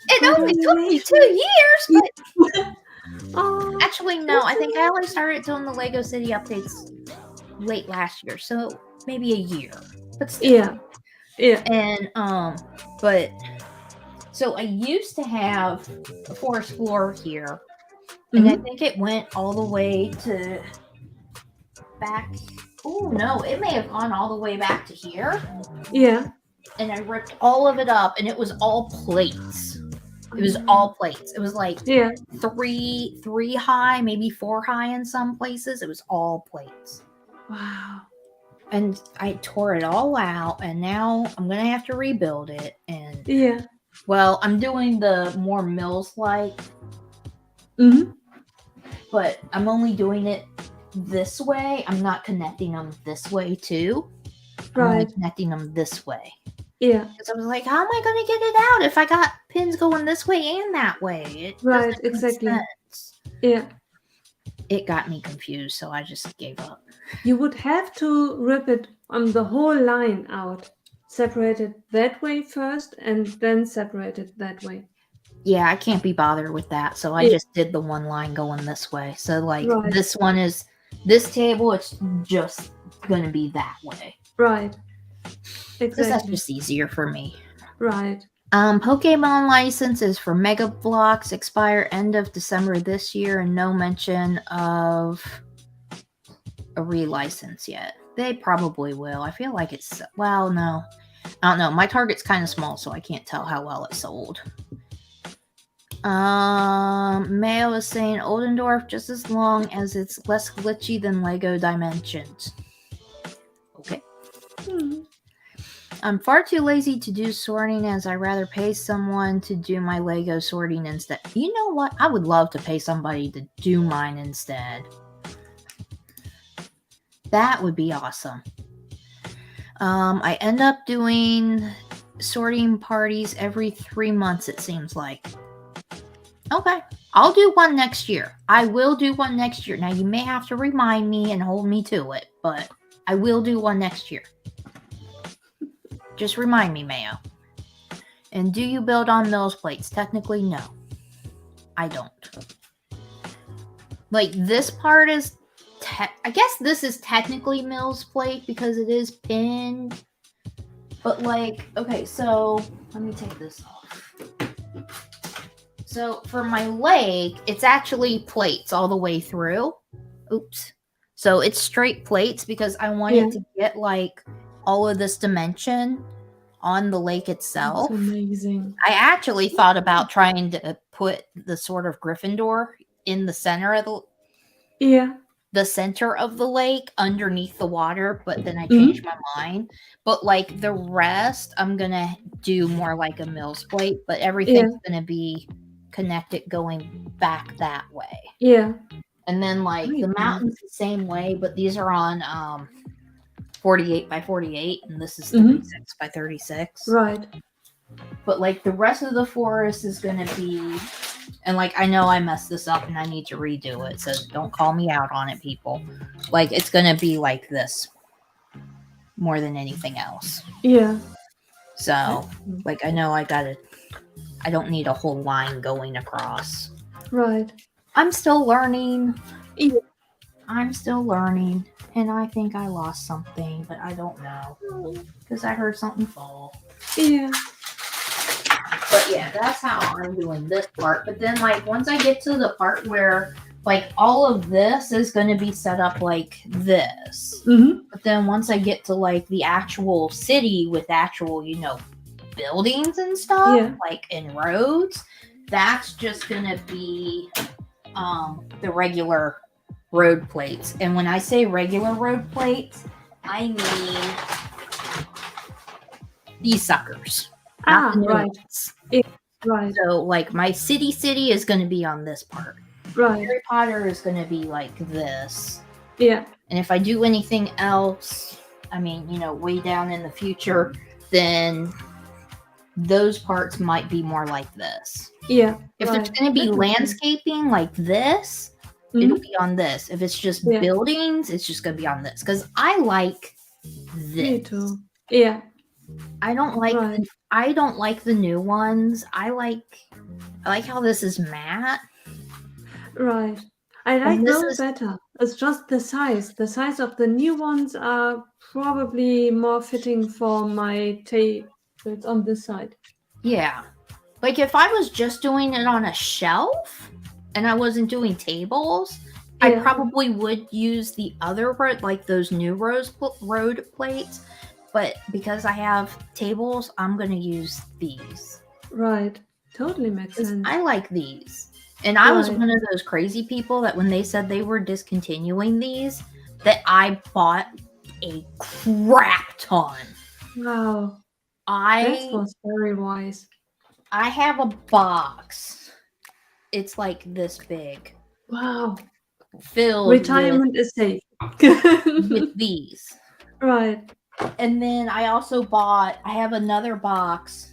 It only took me 2 years, but actually no, I think I only started doing the Lego City updates late last year, so maybe a year. But still. Yeah. And but so I used to have a forest floor here, and I think it went all the way to back. Oh no, it may have gone all the way back to here. Yeah. And I ripped all of it up, and it was all plates. It was all plates. It was like three high, maybe 4 high in some places. It was all plates. Wow. And I tore it all out, and now I'm gonna have to rebuild it. And well, I'm doing the more Mills-like, but I'm only doing it this way. I'm not connecting them this way too. I'm only connecting them this way. Yeah. Because I was like, how am I going to get it out if I got pins going this way and that way? It exactly. Make sense. Yeah. It got me confused, so I just gave up. You would have to rip it on the whole line out. Separate it that way first and then separate it that way. Yeah, I can't be bothered with that, so I just did the one line going this way. So like this one is this table, it's just going to be that way. Right. Exactly. Because that's just easier for me. Right. Pokemon licenses for Mega Bloks expire end of December this year, and no mention of a relicense yet. They probably will. I feel like it's, well, no. I don't know. My target's kind of small, so I can't tell how well it sold. Mayo is saying Oldendorf just as long as it's less glitchy than Lego Dimensions. Okay. I'm far too lazy to do sorting, as I'd rather pay someone to do my Lego sorting instead. You know what? I would love to pay somebody to do mine instead. That would be awesome. I end up doing sorting parties every 3 months, it seems like. Okay. I'll do one next year. I will do one next year. Now, you may have to remind me and hold me to it, but I will do one next year. Just remind me, Mayo. And do you build on Mills plates? Technically, no. I don't. Like, this part is... I guess this is technically Mills plate because it is pinned. But, like... Okay, so... Let me take this off. So, for my leg, it's actually plates all the way through. Oops. So, it's straight plates because I wanted to get, like... all of this dimension on the lake itself. That's amazing. I actually thought about trying to put the sort of Gryffindor in the center of the center of the lake underneath the water, but then I changed my mind. But like the rest, I'm gonna do more like a Mills plate, but everything's gonna be connected going back that way. Yeah. And then like the mountain's the same way, but these are on 48 by 48, and this is 36 by 36. Right. But like the rest of the forest is going to be, and like I know I messed this up and I need to redo it, so don't call me out on it, people. Like it's going to be like this more than anything else. Yeah. So like I know I don't need a whole line going across. Right. I'm still learning. Yeah. I'm still learning. And I think I lost something, but I don't know. Because I heard something fall. Yeah. But yeah, that's how I'm doing this part. But then, like, once I get to the part where, like, all of this is going to be set up like this. Mm-hmm. But then once I get to, like, the actual city with actual, you know, buildings and stuff, Yeah. like, in roads, that's just going to be the regular road plates. And when I say regular road plates, I mean these suckers. Not the new Right. ones. Yeah, right. So, like, my city is going to be on this part. Right. Harry Potter is going to be like this. Yeah. And if I do anything else, I mean, you know, way down in the future, then those parts might be more like this. Yeah. If right. there's going to be That makes sense. landscaping like this, it'll be on this. If it's just Yeah. buildings, it's just going to be on this. Because I like this. Me too. Yeah. I don't like the new ones. I like how this is matte. Right. I like this those better. It's just the size. The size of the new ones are probably more fitting for my tape. It's on this side. Yeah. Like, if I was just doing it on a shelf and I wasn't doing tables, I Yeah. probably would use the other part, like those new road plates. But because I have tables, I'm going to use these. Right. Totally makes sense. I like these. And I was one of those crazy people that when they said they were discontinuing these, that I bought a crap ton. Wow. That was very wise. I have a box. It's like this big. Wow. Filled Retirement is safe. with these. Right. And then I also I have another box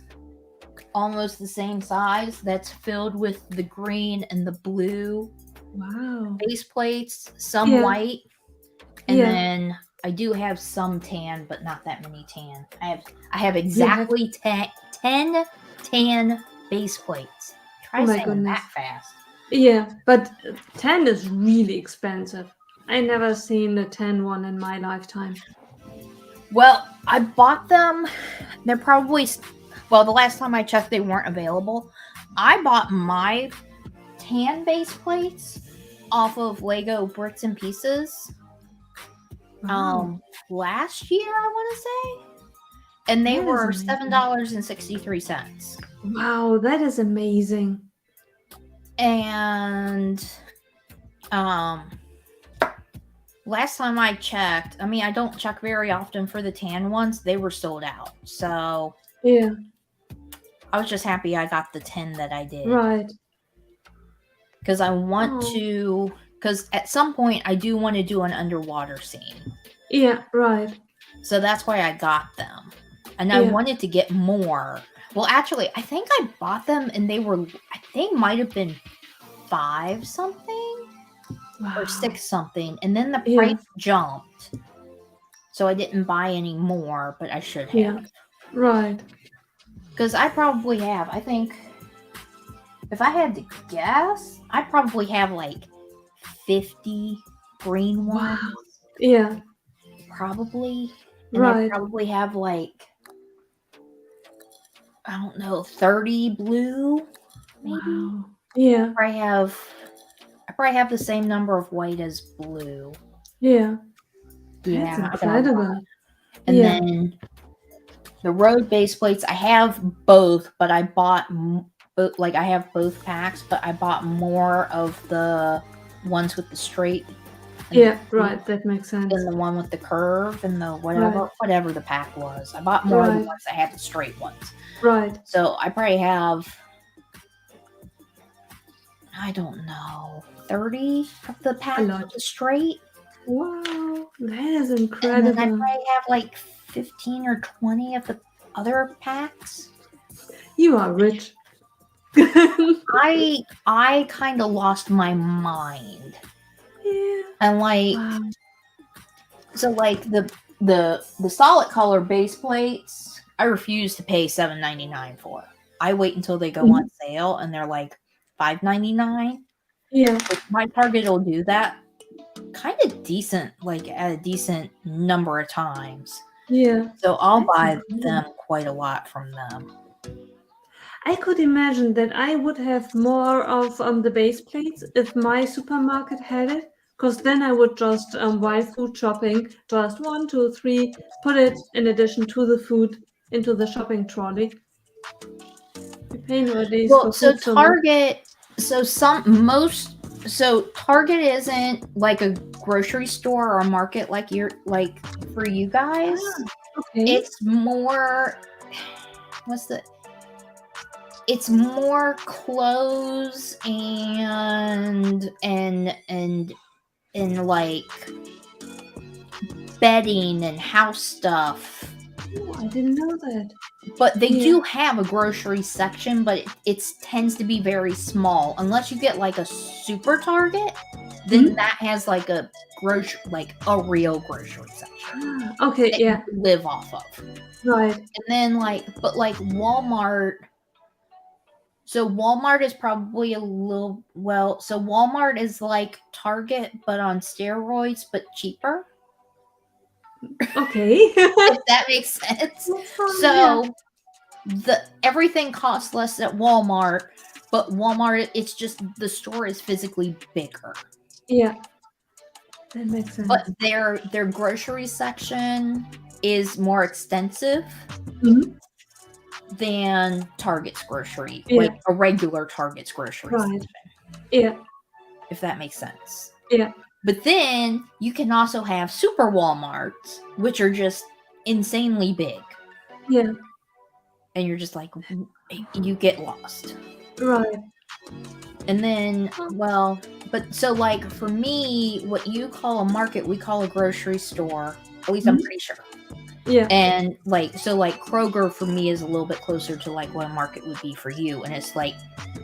almost the same size that's filled with the green and the blue base plates, some white, and then I do have some tan, but not that many tan. I have exactly 10 tan base plates. Try saying that fast. Yeah, but 10 is really expensive. I never seen a 10 one in my lifetime. Well, I bought them. They're probably, well, the last time I checked, they weren't available. I bought my tan base plates off of LEGO Bricks and Pieces last year, I want to say. And they were $7.63. Wow, that is amazing. And last time I checked, I mean, I don't check very often for the tan ones. They were sold out. So yeah, I was just happy I got the 10 that I did. Right. Because I want to, because at some point I do want to do an underwater scene. Yeah, right. So that's why I got them. And I wanted to get more. Well, actually, I think I bought them and they might have been $5 something or $6 something. And then the price jumped. So I didn't buy any more, but I should have. Yeah, right. Because I probably have, I think, if I had to guess, I probably have like 50 green ones. Wow. Yeah. Probably. And I probably have like, I don't know, 30 blue, maybe. Wow. Yeah. I probably have the same number of white as blue. Yeah. Yeah. That's incredible. And then the road base plates, I have both, but I bought, like, I have both packs, but I bought more of the ones with the straight. Yeah, right. That makes sense. Than the one with the curve and the whatever the pack was. I bought more of the ones that had the straight ones. Right. So I probably have, I don't know, 30 of the pack with the straight. Wow, that is incredible. And then I probably have like 15 or 20 of the other packs. You are rich. I kind of lost my mind. Yeah. And like, so like the solid color base plates, I refuse to pay $7.99 for. I wait until they go on sale and they're like $5.99. Yeah. My Target will do that. kind of decent, like at a decent number of times. Yeah. So I'll That's buy incredible. them quite a lot from them. I could imagine that I would have more of the base plates if my supermarket had it, because then I would just, while food shopping, just 1, 2, 3, put it in addition to the food into the shopping trolley. We pay nowadays Well, for so food so much. Target, so Target isn't like a grocery store or a market like for you guys. Okay. It's more, it's more clothes and like bedding and house stuff. Oh, I didn't know that. But they Yeah. do have a grocery section, but it tends to be very small. Unless you get like a super Target, then that has like a real grocery section. Okay, that yeah. you live off of. Right. And then Walmart. So Walmart is probably Walmart is like Target but on steroids but cheaper. Okay. If that makes sense. Yeah. Everything costs less at Walmart, but Walmart, it's just the store is physically bigger. Yeah. That makes sense. But their grocery section is more extensive than Target's grocery, like a regular Target's grocery section. Yeah. If that makes sense. Yeah. But then you can also have super Walmarts, which are just insanely big. Yeah. And you're just like, you get lost. Right. And then, so like for me, what you call a market, we call a grocery store. At least I'm pretty sure. Yeah. And so Kroger for me is a little bit closer to like what a market would be for you. And it's like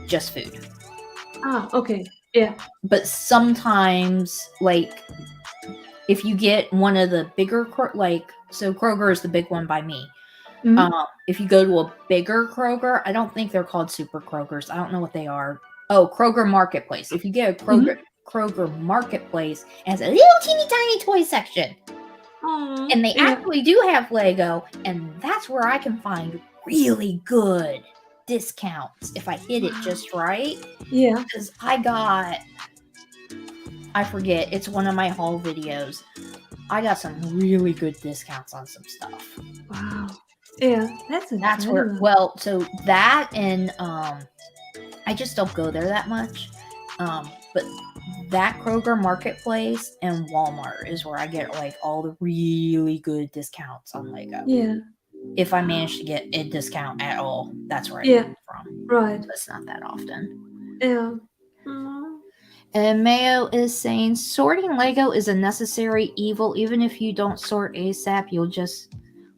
just food. Ah, okay. Yeah. But sometimes, like, if you get one of the bigger, so Kroger is the big one by me. If you go to a bigger Kroger, I don't think they're called super Krogers. I don't know what they are. Oh, Kroger Marketplace. If you get a Kroger Marketplace, it has a little teeny tiny toy section. And they actually do have Lego, and that's where I can find really good discounts if I hit it just right. Yeah. Because I forget, it's one of my haul videos. I got some really good discounts on some stuff. Wow. Yeah, that's where, so that and I just don't go there that much. But that Kroger Marketplace and Walmart is where I get like all the really good discounts on Lego. Yeah. If I manage to get a discount at all, that's where I get it from. Right. That's not that often. Yeah. And Mayo is saying sorting Lego is a necessary evil. Even if you don't sort ASAP, you'll just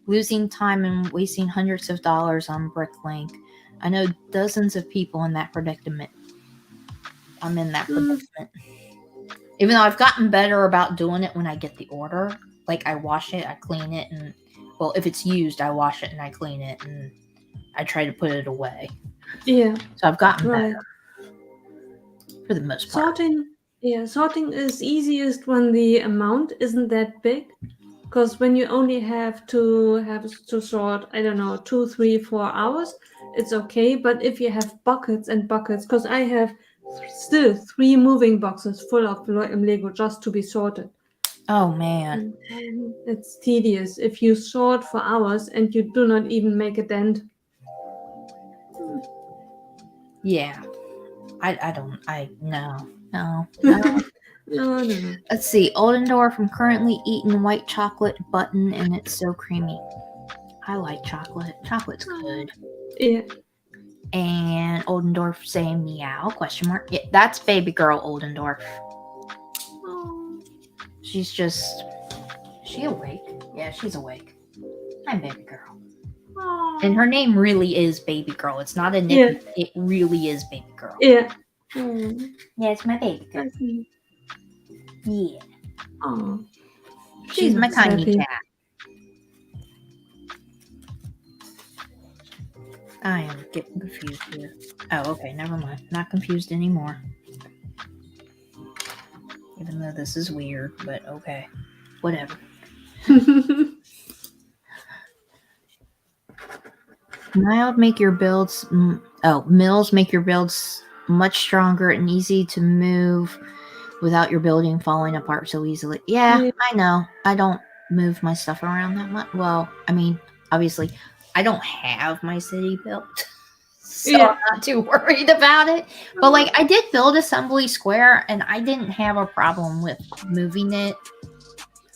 losing time and wasting hundreds of dollars on Bricklink. I know dozens of people in that predicament. I'm in that predicament. Even though I've gotten better about doing it when I get the order. Like I wash it, I clean it, and if it's used, I wash it and I clean it and I try to put it away. Yeah. So I've gotten better. For the most part. Sorting is easiest when the amount isn't that big. Because when you only have to sort, I don't know, 2, 3, 4 hours, it's okay. But if you have buckets and buckets, because I have still 3 moving boxes full of Lego just to be sorted. Oh man, it's tedious if you sort for hours and you do not even make a dent. Yeah, no. No. Let's see. Oldendorf, I'm currently eating white chocolate button and it's so creamy. I like chocolate. Chocolate's good. Yeah. And Oldendorf saying meow, question mark. Yeah, that's baby girl Oldendorf. She's she awake? Yeah, she's awake. Hi, baby girl. And her name really is baby girl. It's not a nickname. Yeah. It really is baby girl. Yeah. Yeah, it's my baby girl. Yeah. Oh. She's my tiny cat. I am getting confused here. Oh, okay, never mind. Not confused anymore. Even though this is weird, but okay. Whatever. Mills make your builds much stronger and easy to move without your building falling apart so easily. Yeah, I know. I don't move my stuff around that much. Well, I mean, obviously, I don't have my city built, so I'm not too worried about it. But like, I did build Assembly Square, and I didn't have a problem with moving it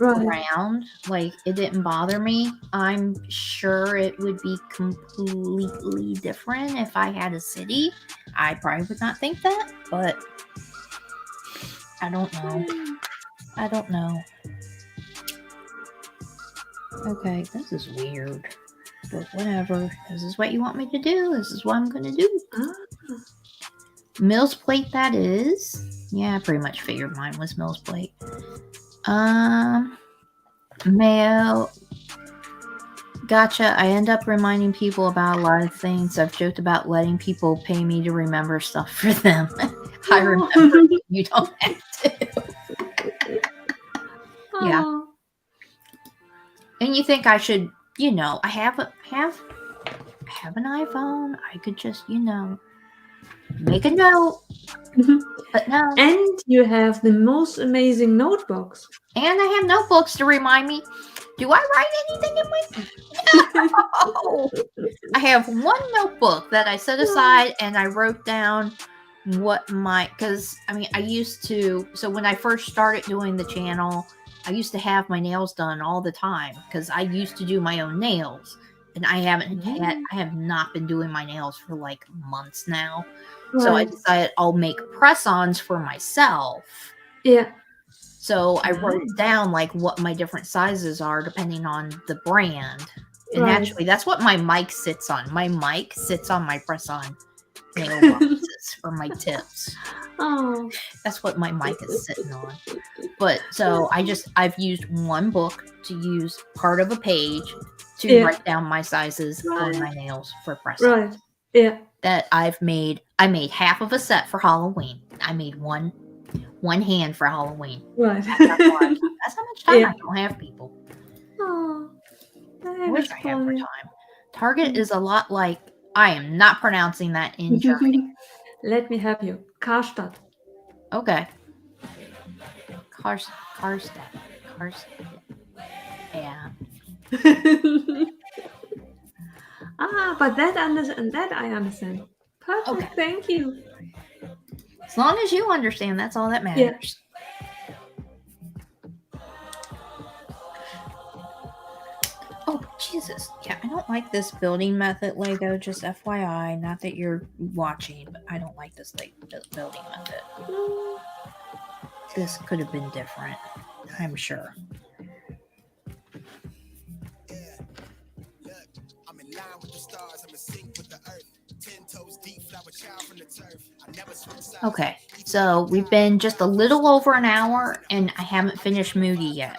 around. Like, it didn't bother me. I'm sure it would be completely different if I had a city. I probably would not think that, but I don't know. Okay, this is weird, but whatever. This is what you want me to do. This is what I'm gonna do. Mills plate, that is. Yeah, I pretty much figured mine was Mills plate. Mayo. Gotcha. I end up reminding people about a lot of things. I've joked about letting people pay me to remember stuff for them. I remember. You don't have to. Yeah. And you think I should, I have an iPhone. I could just, make a note. But no. And you have the most amazing notebooks. And I have notebooks to remind me. Do I write anything in my... No! I have one notebook that I set aside and I wrote down what because, I used to... So when I first started doing the channel, I used to have my nails done all the time because I used to do my own nails. And I have not been doing my nails for like months now. Right. So I decided I'll make press-ons for myself. Yeah. So I wrote down like what my different sizes are depending on the brand. And actually that's what my mic sits on. My mic sits on my press-on nail boxes for my tips. Oh. That's what my mic is sitting on. But so I've used one book to use part of a page to write down my sizes on my nails for press-on. Right. Yeah. That I made half of a set for Halloween. I made one hand for Halloween. Right. That's how much time I don't have, people. Oh, I wish I had more time. Target is a lot like, I am not pronouncing that in Germany. Let me help you. Karstadt. Okay. Karstadt. Yeah. But that I understand. Perfect. Okay. Thank you. As long as you understand, that's all that matters. Yeah. Oh, Jesus. Yeah, I don't like this building method, Lego. Just FYI. Not that you're watching, but I don't like this building method. This could have been different, I'm sure. Okay, so we've been just a little over an hour, and I haven't finished Moody yet.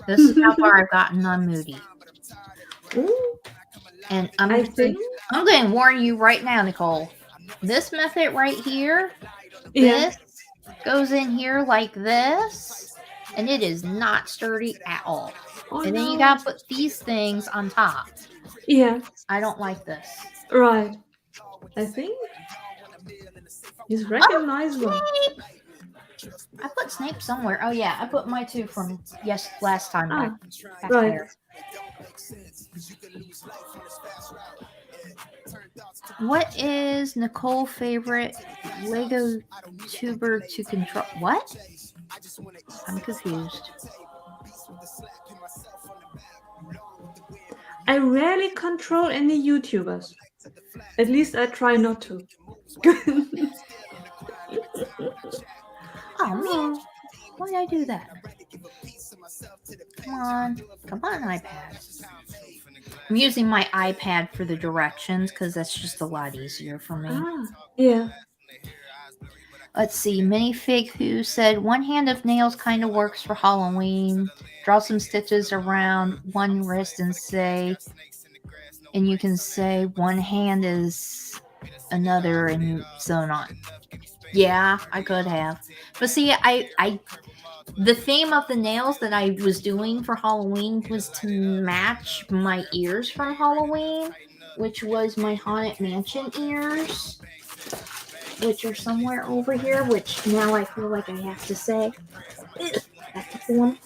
This is how far I've gotten on Moody. And I'm going to warn you right now, Nicole. This method right here, this goes in here like this, and it is not sturdy at all. And then you got to put these things on top. Yeah. I don't like this. Right. I think he's recognizable. I put Snape somewhere. Oh yeah, I put my two from last time. Right. There. What is Nicole's favorite Lego tuber to control? What? I'm confused. I rarely control any YouTubers. At least I try not to. Oh man, why did I do that? Come on, iPad. I'm using my iPad for the directions because that's just a lot easier for me. Yeah. Let's see. Minifig who said one hand of nails kind of works for Halloween. Draw some stitches around one wrist and you can say one hand is another and so on. Yeah, I could have. But see, the theme of the nails that I was doing for Halloween was to match my ears from Halloween, which was my Haunted Mansion ears, which are somewhere over here, which now I feel like I have to say. That's the one.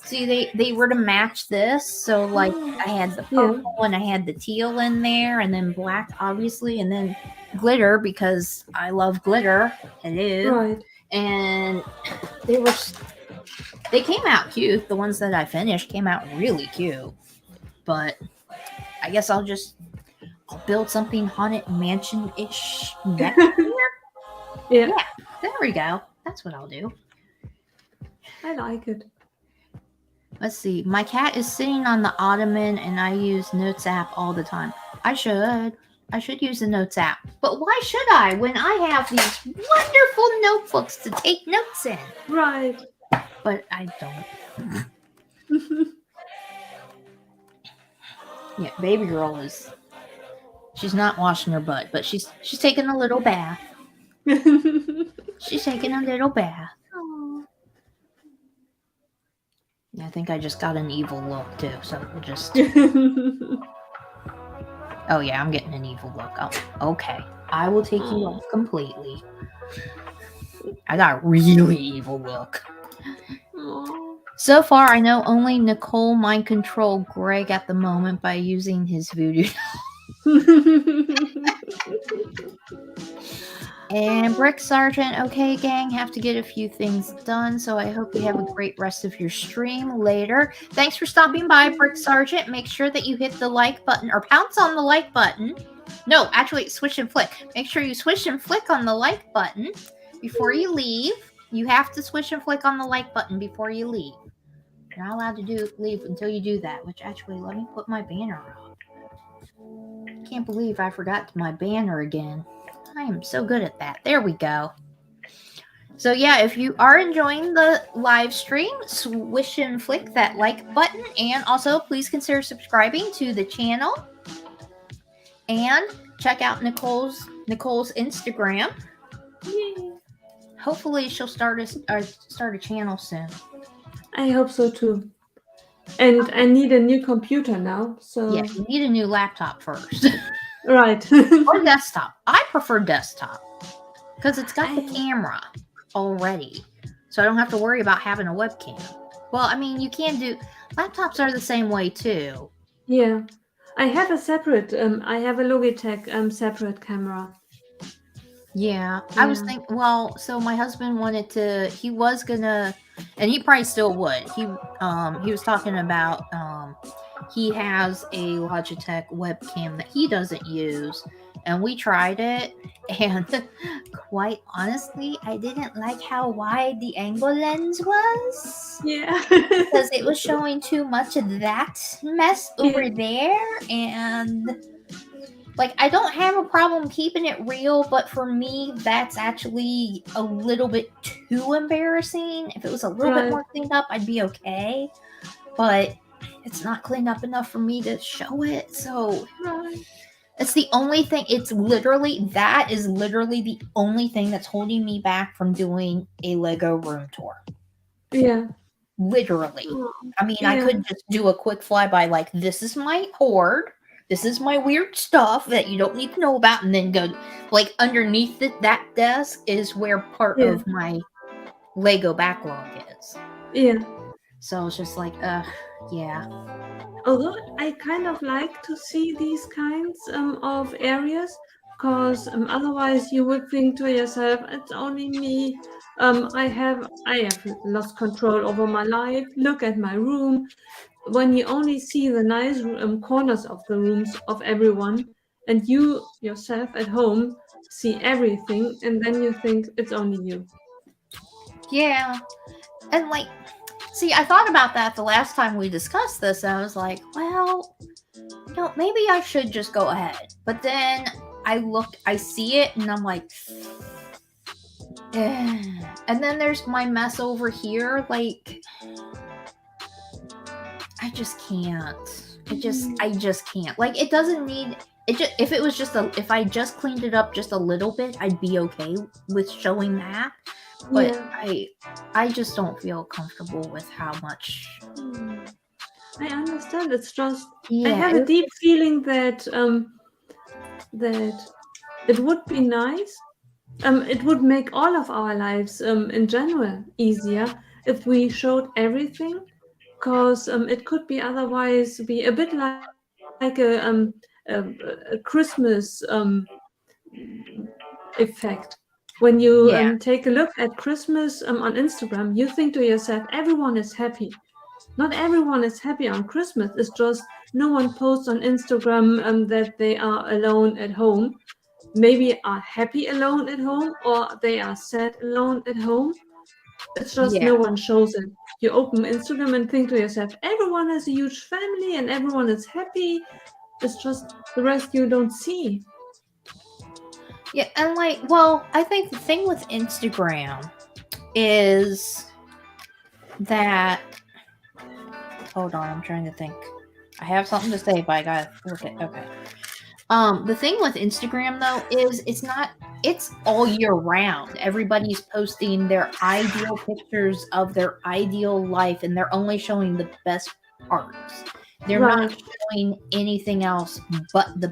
See, they were to match this, so like I had the purple and I had the teal in there, and then black, obviously, and then glitter because I love glitter. Hello. Right. And they came out cute. The ones that I finished came out really cute. But I guess I'll build something Haunted Mansion-ish next year. Yeah, there we go. That's what I'll do. I like it. Let's see. My cat is sitting on the ottoman and I use Notes app all the time. I should use the Notes app. But why should I when I have these wonderful notebooks to take notes in? Right. But I don't. Yeah, baby girl she's not washing her butt, but she's taking a little bath. She's taking a little bath. I think I just got an evil look too, so we'll just. Oh yeah, I'm getting an evil look. Oh, okay, I will take you off completely. I got a really evil look. So far, I know only Nicole mind control Greg at the moment by using his voodoo. And Brick Sergeant, okay, gang, have to get a few things done, so I hope you have a great rest of your stream later. Thanks for stopping by, Brick Sergeant. Make sure that you hit the like button, or pounce on the like button. No, actually, switch and flick. Make sure you switch and flick on the like button before you leave. You have to switch and flick on the like button before you leave. You're not allowed to leave until you do that, which actually, let me put my banner up. Can't believe I forgot my banner again. I am so good at that. There we go. So yeah, if you are enjoying the live stream, swish and flick that like button, and also please consider subscribing to the channel. And check out Nicole's Instagram. Yay. Hopefully she'll start a channel soon. I hope so too. And I need a new computer now, so yeah, you need a new laptop first. Right. Or desktop. I prefer desktop because it's got the camera already, so I don't have to worry about having a webcam. Well, I mean, you can do. Laptops are the same way too. Yeah, I have a separate. I have a Logitech separate camera. Yeah, I was thinking. Well, so my husband wanted to. He was gonna, and he probably still would. He was talking about he has a Logitech webcam that he doesn't use, and we tried it, and quite honestly, I didn't like how wide the angle lens was. Yeah, because it was showing too much of that mess over there, and like, I don't have a problem keeping it real, but for me, that's actually a little bit too embarrassing. If it was a little bit more cleaned up, I'd be okay. But it's not cleaned up enough for me to show it. So it's the only thing. That is literally the only thing that's holding me back from doing a LEGO room tour. Yeah. Literally. I mean, I could just do a quick flyby like, this is my hoard. This is my weird stuff that you don't need to know about, and then go like underneath that desk is where part of my Lego backlog is. Yeah. So it's just like, yeah. Although I kind of like to see these kinds of areas, because otherwise you would think to yourself, it's only me. I have lost control over my life. Look at my room. When you only see the nice corners of the rooms of everyone, and you yourself at home see everything, and then you think it's only you. Yeah. And like, see, I thought about that the last time we discussed this, and I was like, well, maybe I should just go ahead. But then I see it, and I'm like, and then there's my mess over here, like, I just can't. I just can't. Like, it doesn't need if it was just if I just cleaned it up just a little bit, I'd be okay with showing that. But I just don't feel comfortable with how much. I understand. It's just I have a deep feeling that that it would be nice. It would make all of our lives in general easier if we showed everything, because it could be otherwise be a bit like a Christmas effect. When you take a look at Christmas on Instagram, you think to yourself, everyone is happy. Not everyone is happy on Christmas. It's just no one posts on Instagram that they are alone at home. Maybe are happy alone at home, or they are sad alone at home. It's just no one shows it. You open Instagram and think to yourself, everyone has a huge family and everyone is happy. It's just the rest you don't see. Yeah, and like, well, I think the thing with Instagram is that. Hold on, I'm trying to think. I have something to say, but I gotta look at. Okay. The thing with Instagram though is it's all year round. Everybody's posting their ideal pictures of their ideal life, and they're only showing the best parts. They're not showing anything else but the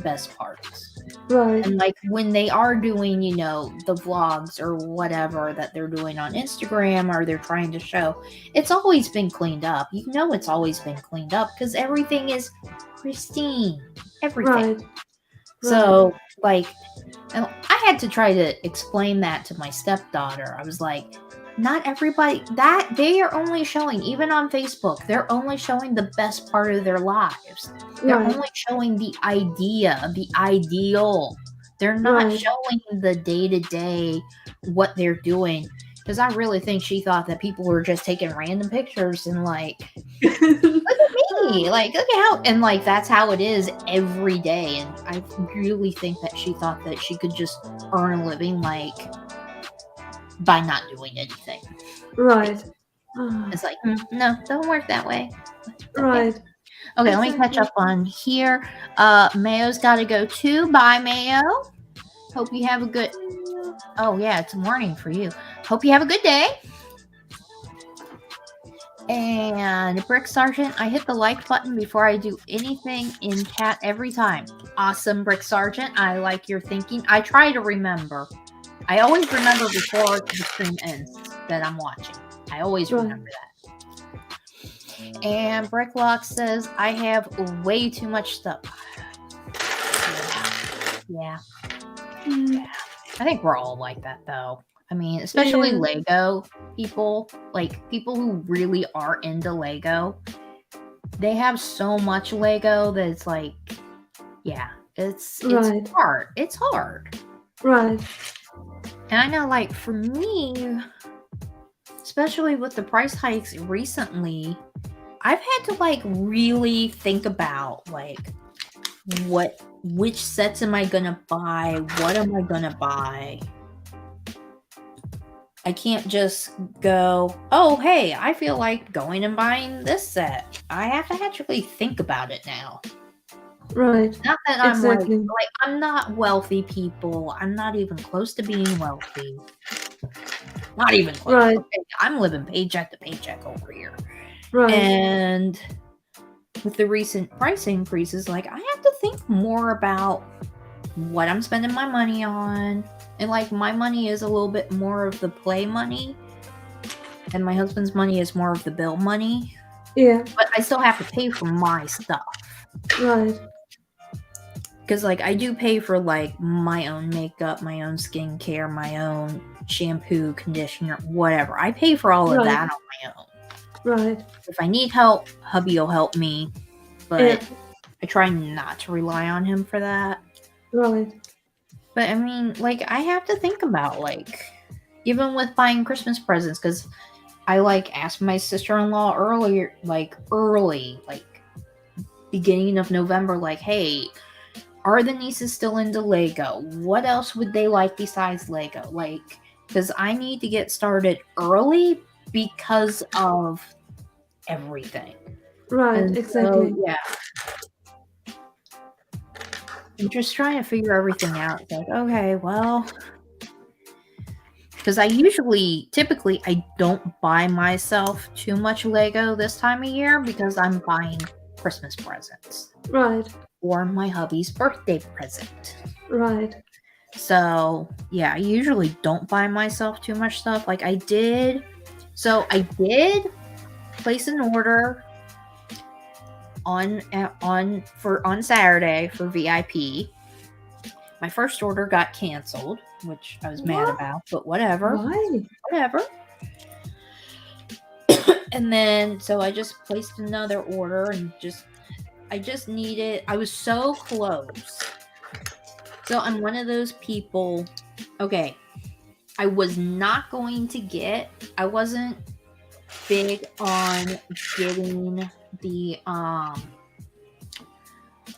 best parts. Right. And like when they are doing, you know, the vlogs or whatever that they're doing on Instagram or they're trying to show, it's always been cleaned up. You know, it's always been cleaned up because everything is pristine. Everything. Right. So, like, I had to try to explain that to my stepdaughter. I was like, not everybody, that they are only showing, even on Facebook, they're only showing the best part of their lives. They're only showing the idea, the ideal. They're not showing the day-to-day, what they're doing. Because I really think she thought that people were just taking random pictures and like, look at me, like, look at how, and like, that's how it is every day. And I really think that she thought that she could just earn a living, like, by not doing anything. Right. It's like, no, don't work that way. Okay. Right. Okay, let me catch up on here. Mayo's got to go too. Bye, Mayo. Hope you have a good. Oh yeah, it's morning for you. Hope you have a good day. And Brick Sergeant, I hit the like button before I do anything in chat every time. Awesome, Brick Sergeant. I like your thinking. I try to remember. I always remember before the stream ends that I'm watching. I always remember that. And Bricklock says, I have way too much stuff. Yeah. I think we're all like that, though. I mean, especially Lego people, like people who really are into Lego. They have so much Lego that it's like, yeah, it's hard. It's hard. Right. And I know, like, for me, especially with the price hikes recently, I've had to, like, really think about, like, which sets am I gonna buy? What am I gonna buy? I can't just go, oh, hey, I feel like going and buying this set. I have to actually think about it now. Right. Not that I'm like I'm not wealthy, people. I'm not even close to being wealthy. Not even close. Right. Okay, I'm living paycheck to paycheck over here. Right. And with the recent price increases, like I have to think more about what I'm spending my money on. And like my money is a little bit more of the play money. And my husband's money is more of the bill money. Yeah. But I still have to pay for my stuff. Right. Because, like, I do pay for, like, my own makeup, my own skincare, my own shampoo, conditioner, whatever. I pay for all of that on my own. Right. If I need help, hubby will help me. But I try not to rely on him for that. Right. But, I mean, like, I have to think about, like, even with buying Christmas presents, because I, like, asked my sister-in-law early, beginning of November, like, hey, are the nieces still into Lego? What else would they like besides Lego? Like, because I need to get started early because of everything. Right, exactly. So, yeah. I'm just trying to figure everything out. Like, okay, well, because typically, I don't buy myself too much Lego this time of year because I'm buying Christmas presents. Right. Or my hubby's birthday present. Right. So, yeah, I usually don't buy myself too much stuff. Like I did place an order on Saturday for VIP. My first order got canceled, which I was mad about, but whatever. Why? Whatever. And then so I just placed another order and I was so close. So I'm one of those people. Okay, I wasn't big on getting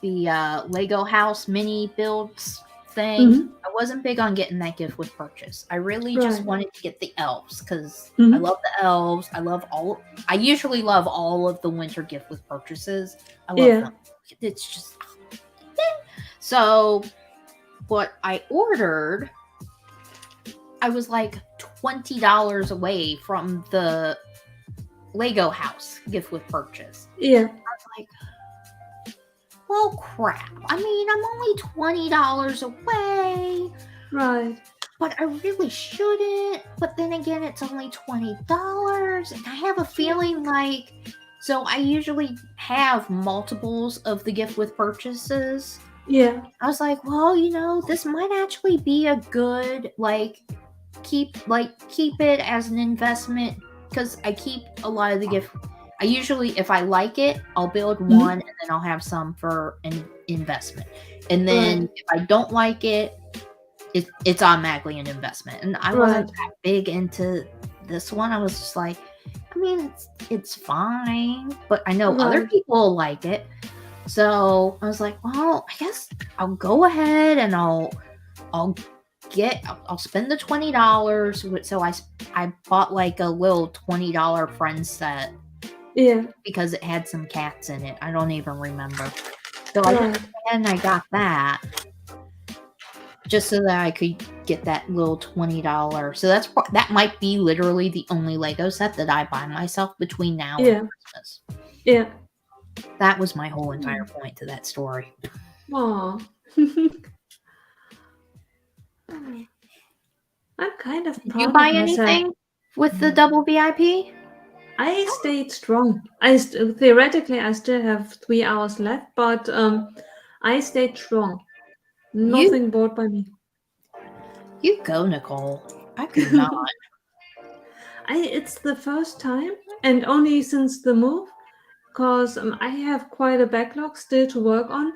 the Lego house mini builds thing. Mhm. I wasn't big on getting that gift with purchase. I really just Right. wanted to get the elves because Mhm. I love the elves. I usually love all of the winter gift with purchases. I love them. It's just so what I ordered, I was like $20 away from the Lego house gift with purchase. Yeah. I was like, well, crap. I mean, I'm only $20 away. Right. But I really shouldn't. But then again, it's only $20. And I have a feeling like, so I usually have multiples of the gift with purchases. Yeah. I was like, well, this might actually be a good, keep it as an investment because I keep a lot of the gift. I usually, if I like it, I'll build one and then I'll have some for an investment. And then if I don't like it, it's automatically an investment. And I wasn't that big into this one. I was just like, I mean, it's fine, but I know other people like it. So I was like, well, I guess I'll go ahead and I'll spend the $20. So I bought like a little $20 Friends set. Yeah. Because it had some cats in it. I don't even remember. So I went ahead and I got that. Just so that I could get that little $20. So that might be literally the only Lego set that I buy myself between now and Christmas. Yeah. That was my whole entire point to that story. Aw. I'm kind of proud Did you buy of myself. anything with the double VIP? I stayed strong. Theoretically, I still have 3 hours left, but I stayed strong. Nothing bought by me. You go, Nicole. I could not. It's the first time, and only since the move, because I have quite a backlog still to work on,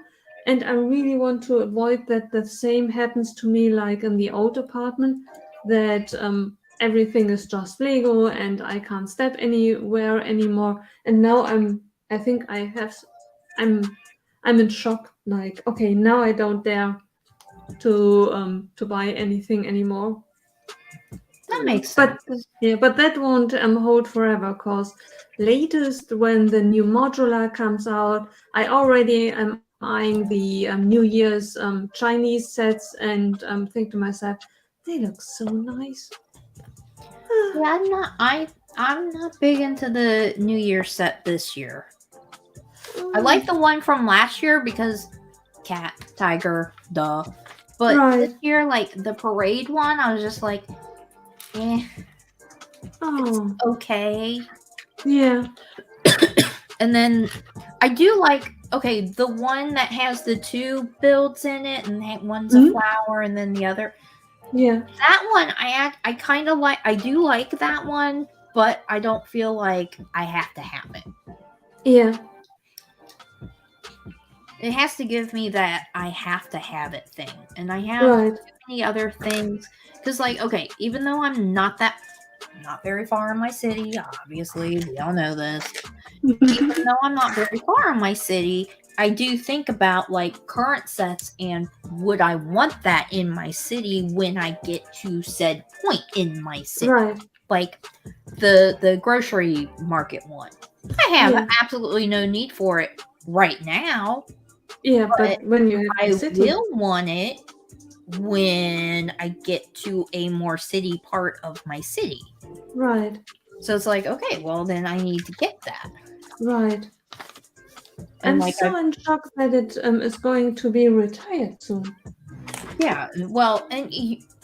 and I really want to avoid that the same happens to me like in the old apartment, that everything is just Lego and I can't step anywhere anymore. And now I'm in shock. Like, okay, now I don't dare to buy anything anymore. That makes sense. But that won't hold forever, because latest when the new modular comes out, I already am eyeing the New Year's Chinese sets and think to myself, they look so nice. Yeah, I'm not big into the New Year set this year. I like the one from last year because cat, tiger, duh. But this year, like the parade one, I was just like, it's okay. Yeah. And then I do like, the one that has the 2 builds in it, and one's a flower, and then the other. Yeah. That one, I kind of like. I do like that one, but I don't feel like I have to have it. Yeah. It has to give me that I have to have it thing, and I have too many other things. Because, even though I'm not very far in my city, obviously, we all know this. Even though I'm not very far in my city, I do think about current sets and would I want that in my city when I get to said point in my city. Right. Like the grocery market one. I have absolutely no need for it right now. Yeah, but when you have I the city. will want it when I get to a more city part of my city. Right. So it's like, okay, well then I need to get that. Right. And I'm like so in shock that it is going to be retired soon. Yeah, well, and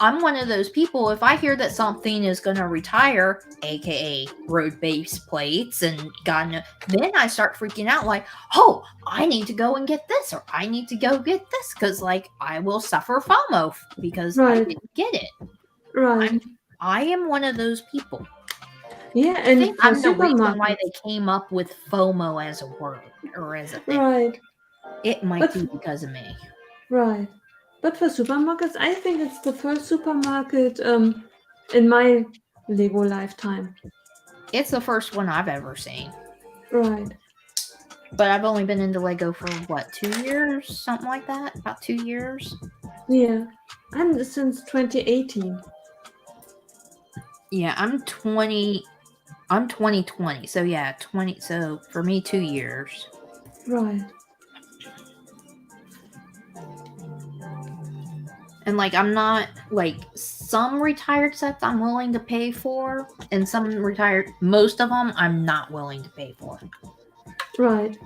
I'm one of those people. If I hear that something is going to retire, aka road base plates, and God knows, then I start freaking out. Like, oh, I need to go and get this, or I need to go get this, because like I will suffer FOMO because I Right. didn't get it. Right. I am one of those people. Yeah, I and think for I'm the reason supermarkets. why they came up with FOMO as a word or as a thing. Right. It might be because of me. Right. But for supermarkets, I think it's the first supermarket in my Lego lifetime. It's the first one I've ever seen. Right. But I've only been into Lego for what, 2 years? Something like that? About 2 years? Yeah. And since 2018. Yeah, I'm 2020. So yeah, 20 so for me 2 years. Right. And like I'm not like some retired sets I'm willing to pay for, and most of them I'm not willing to pay for. Right.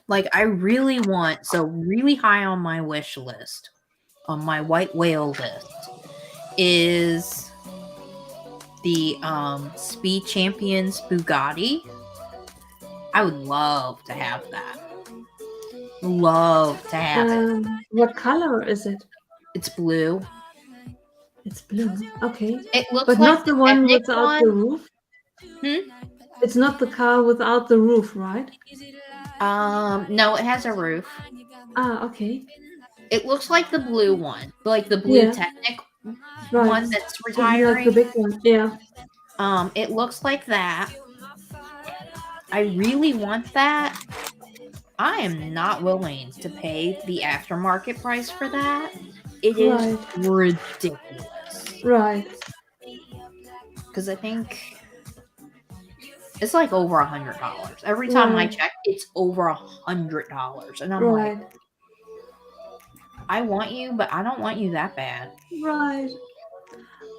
Like I really want, so really high on my wish list, on my white whale list, is the Speed Champions Bugatti. I would love to have that. Love to have it. What color is it? It's blue. It's blue. Okay. It looks But like not the the one Ethnic without one. the roof? It's not the car without the roof, right? No, it has a roof. Ah, okay. It looks like the blue one, like the blue Yeah. Technic Right. one that's Like retiring. the big one. Yeah. It looks like that. I really want that. I am not willing to pay the aftermarket price for that. It is ridiculous. Right. Because I think it's like over $100. Every time I check, it's over $100. And I'm like, I want you, but I don't want you that bad. Right.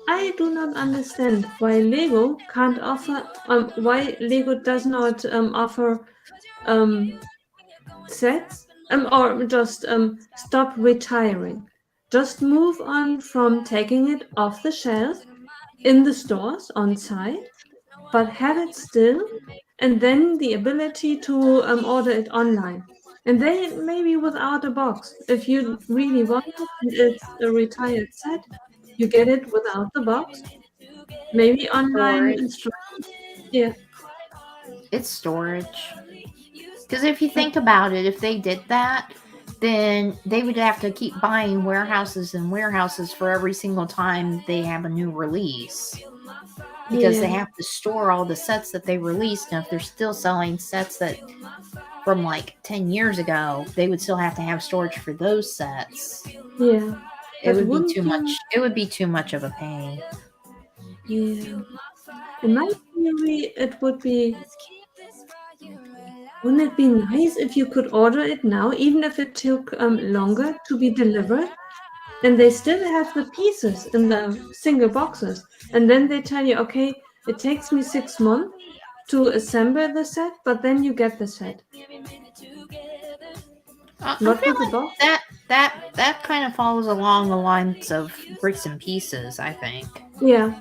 I do not understand why Lego can't offer, why Lego does not offer sets or just stop retiring. Just move on from taking it off the shelf in the stores on site, but have it still, and then the ability to order it online. And then maybe without a box. If you really want it and it's a retired set, you get it without the box. Maybe online instructions. Yeah. It's storage. Because if you think about it, if they did that, then they would have to keep buying warehouses and warehouses for every single time they have a new release. Because they have to store all the sets that they released. And if they're still selling sets that from like 10 years ago, they would still have to have storage for those sets. Yeah. It would be too much. It would be too much of a pain. Yeah. In my theory, it would be. Wouldn't it be nice if you could order it now, even if it took longer to be delivered? And they still have the pieces in the single boxes. And then they tell you, okay, it takes me 6 months to assemble the set, but then you get the set. Not with the box. That kind of follows along the lines of bricks and pieces, I think. Yeah.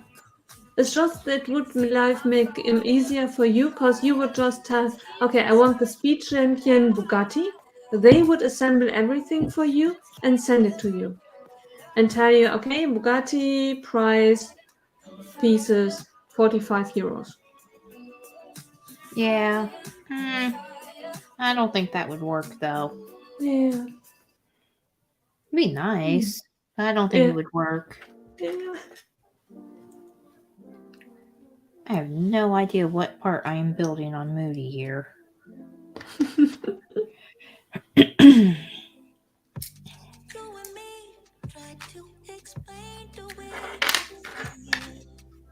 It's just it would life make easier for you because you would just tell, okay, I want the Speed Champion Bugatti. They would assemble everything for you and send it to you. And tell you, okay, Bugatti price pieces 45 euros. Yeah. I don't think that would work though. Yeah. It'd be nice. I don't think it would work. Yeah. I have no idea what part I am building on Moody here.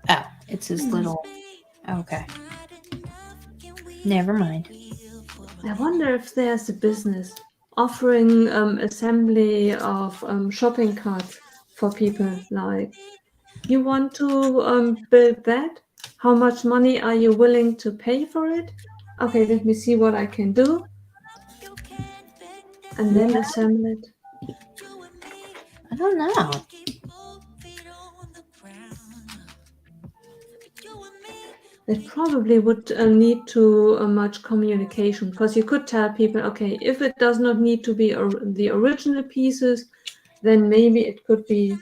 Oh, it's his little. Okay. Never mind. I wonder if there's a business offering assembly of shopping carts for people. Like, you want to build that? How much money are you willing to pay for it? Okay, let me see what I can do, and then Yeah, assemble it. I don't know. It probably would need to much communication, because you could tell people, okay, if it does not need to be the original pieces, then maybe it could be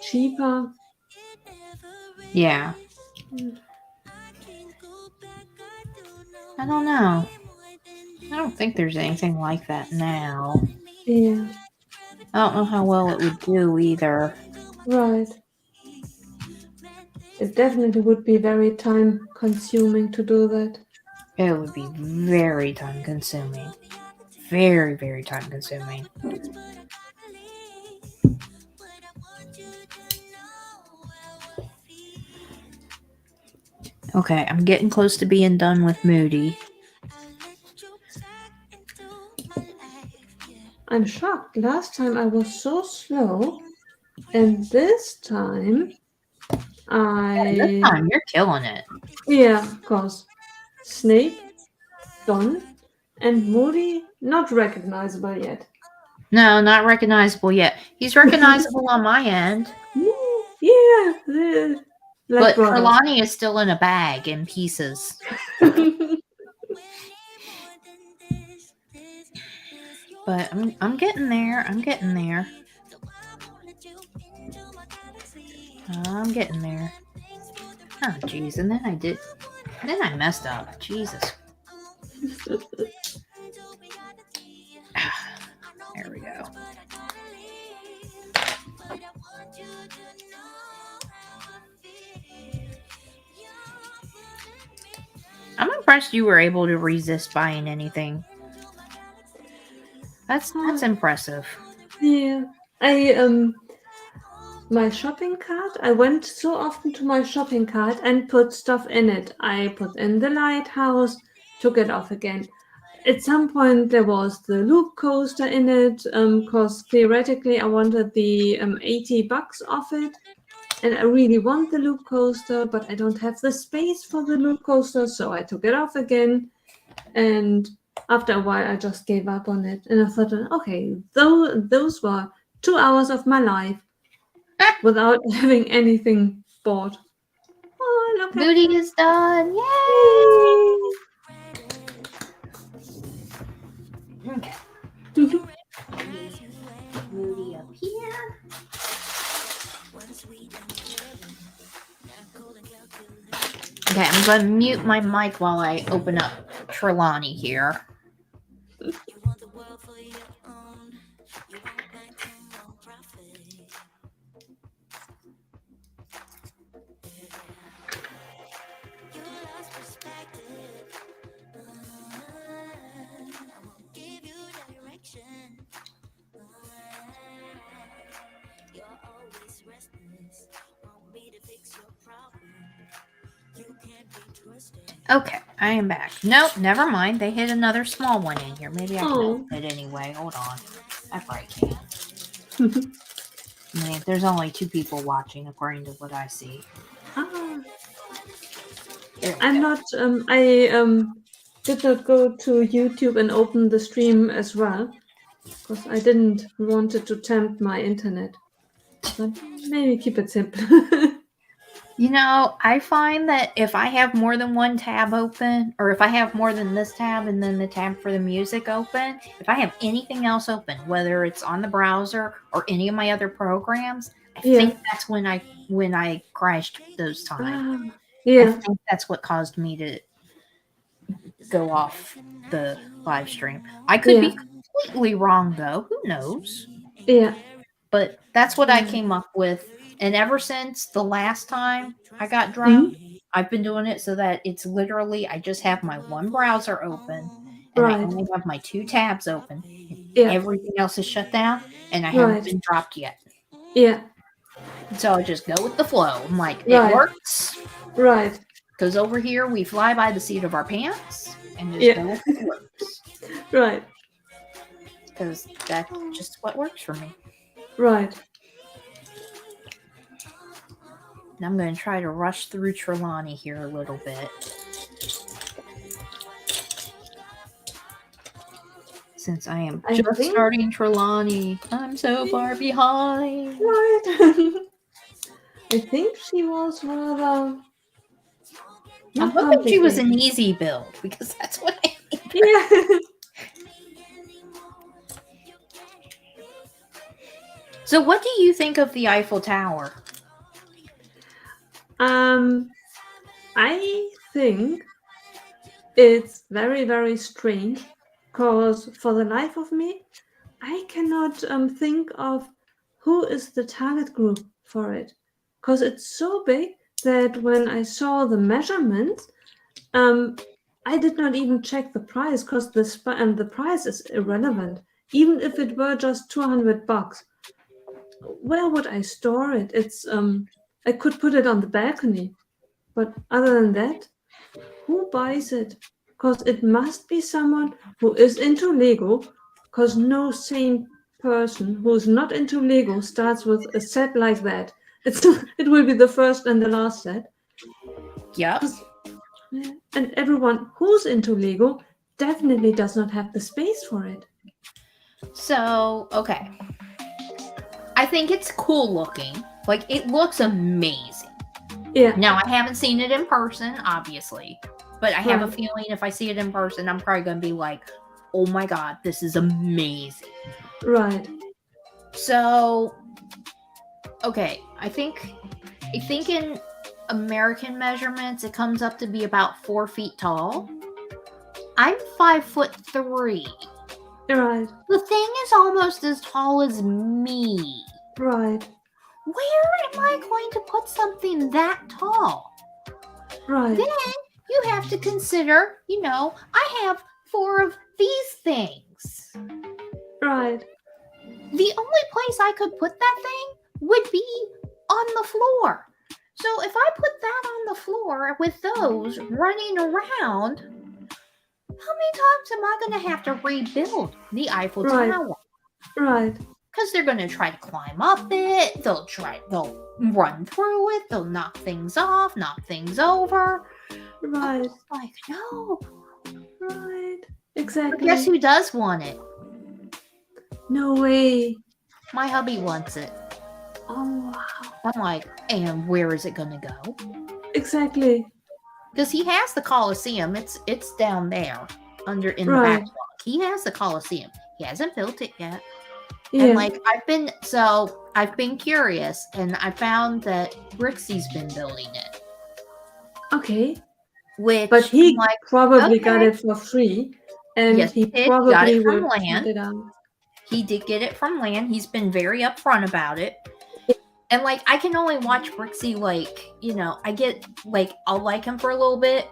cheaper. Yeah. I don't know. I don't think there's anything like that now. Yeah, I don't know how well it would do either. right. It definitely would be very time consuming to do that. It would be very time consuming. Very, very time consuming. Okay, I'm getting close to being done with Moody. I'm shocked. Last time I was so slow, and this time This time you're killing it. yeah, cause Snape, Don, and Moody not recognizable yet. No, not recognizable yet. He's recognizable on my end. Yeah, like But brothers. Trelawney is still in a bag in pieces. But I'm getting there. I'm getting there. I'm getting there. Oh jeez, and then I messed up. Jesus. There we go. I'm impressed you were able to resist buying anything. That's impressive. Yeah, my shopping cart. I went so often to my shopping cart and put stuff in it. I put in the lighthouse, took it off again. At some point, there was the loop coaster in it, because theoretically I wanted the $80 off it, and I really want the loop coaster, but I don't have the space for the loop coaster, so I took it off again. And after a while, I just gave up on it, and I thought, okay, those were 2 hours of my life without having anything bought. Oh, look at Moody is done. Yay! Okay. Moody up here. Okay, I'm going to mute my mic while I open up Trelawney here. Okay, I am back. Nope, never mind. They hit another small one in here. Maybe I can open it anyway. Hold on. I probably can. I mean, there's only 2 people watching, according to what I see. I'm not. I did not go to YouTube and open the stream as well, because I didn't want it to tempt my internet. But maybe keep it simple. You know, I find that if I have more than one tab open, or if I have more than this tab and then the tab for the music open, if I have anything else open, whether it's on the browser or any of my other programs, I think that's when I crashed those times. I think that's what caused me to go off the live stream. I could be completely wrong though. Who knows? Yeah. But that's what I came up with. And ever since the last time I got dropped, I've been doing it so that it's literally I just have my one browser open and I only have my 2 tabs open. Everything else is shut down and I haven't been dropped yet. Yeah. So I just go with the flow. I'm like, it Right. works. Right. Because over here we fly by the seat of our pants and just Yeah. go with what works. Right. Because that's just what works for me. Right. And I'm going to try to rush through Trelawney here a little bit. Since I am just starting Trelawney. I'm so far behind. Right. I think she was rather... I'm hoping she was an easy build, because that's what I need. Yeah. So what do you think of the Eiffel Tower? I think it's very, very strange, because for the life of me, I cannot think of who is the target group for it. Because it's so big that when I saw the measurements, I did not even check the price, because the price is irrelevant. Even if it were just $200, where would I store it? It's I could put it on the balcony, but other than that, who buys it? Because it must be someone who is into Lego, because no sane person who is not into Lego starts with a set like that. It will be the first and the last set. Yep. And everyone who's into Lego definitely does not have the space for it. So, okay. I think it's cool looking. Like, it looks amazing. Yeah. Now, I haven't seen it in person, obviously. But I have a feeling if I see it in person, I'm probably going to be like, oh my god, this is amazing. Right. So, okay. I think in American measurements, it comes up to be about 4 feet tall. I'm 5'3". Right. The thing is almost as tall as me. Right. Where am I going to put something that tall? Right. Then you have to consider, I have 4 of these things. Right. The only place I could put that thing would be on the floor. So if I put that on the floor with those running around, how many times am I going to have to rebuild the Eiffel Tower? Right. Because they're going to try to climb up it. They'll run through it. They'll knock things off, knock things over. Right. Like, no. Right. Exactly. But guess who does want it? No way. My hubby wants it. Oh, wow. I'm like, and where is it going to go? Exactly. Because he has the Coliseum. It's down there in the backlog. He has the Coliseum. He hasn't built it yet. Yeah. And like I've been curious, and I found that Brixie's been building it. Okay. But he probably got it for free, and yes, he probably got it from land. He did get it from land. He's been very upfront about it. And like I can only watch Brixie I get I'll like him for a little bit,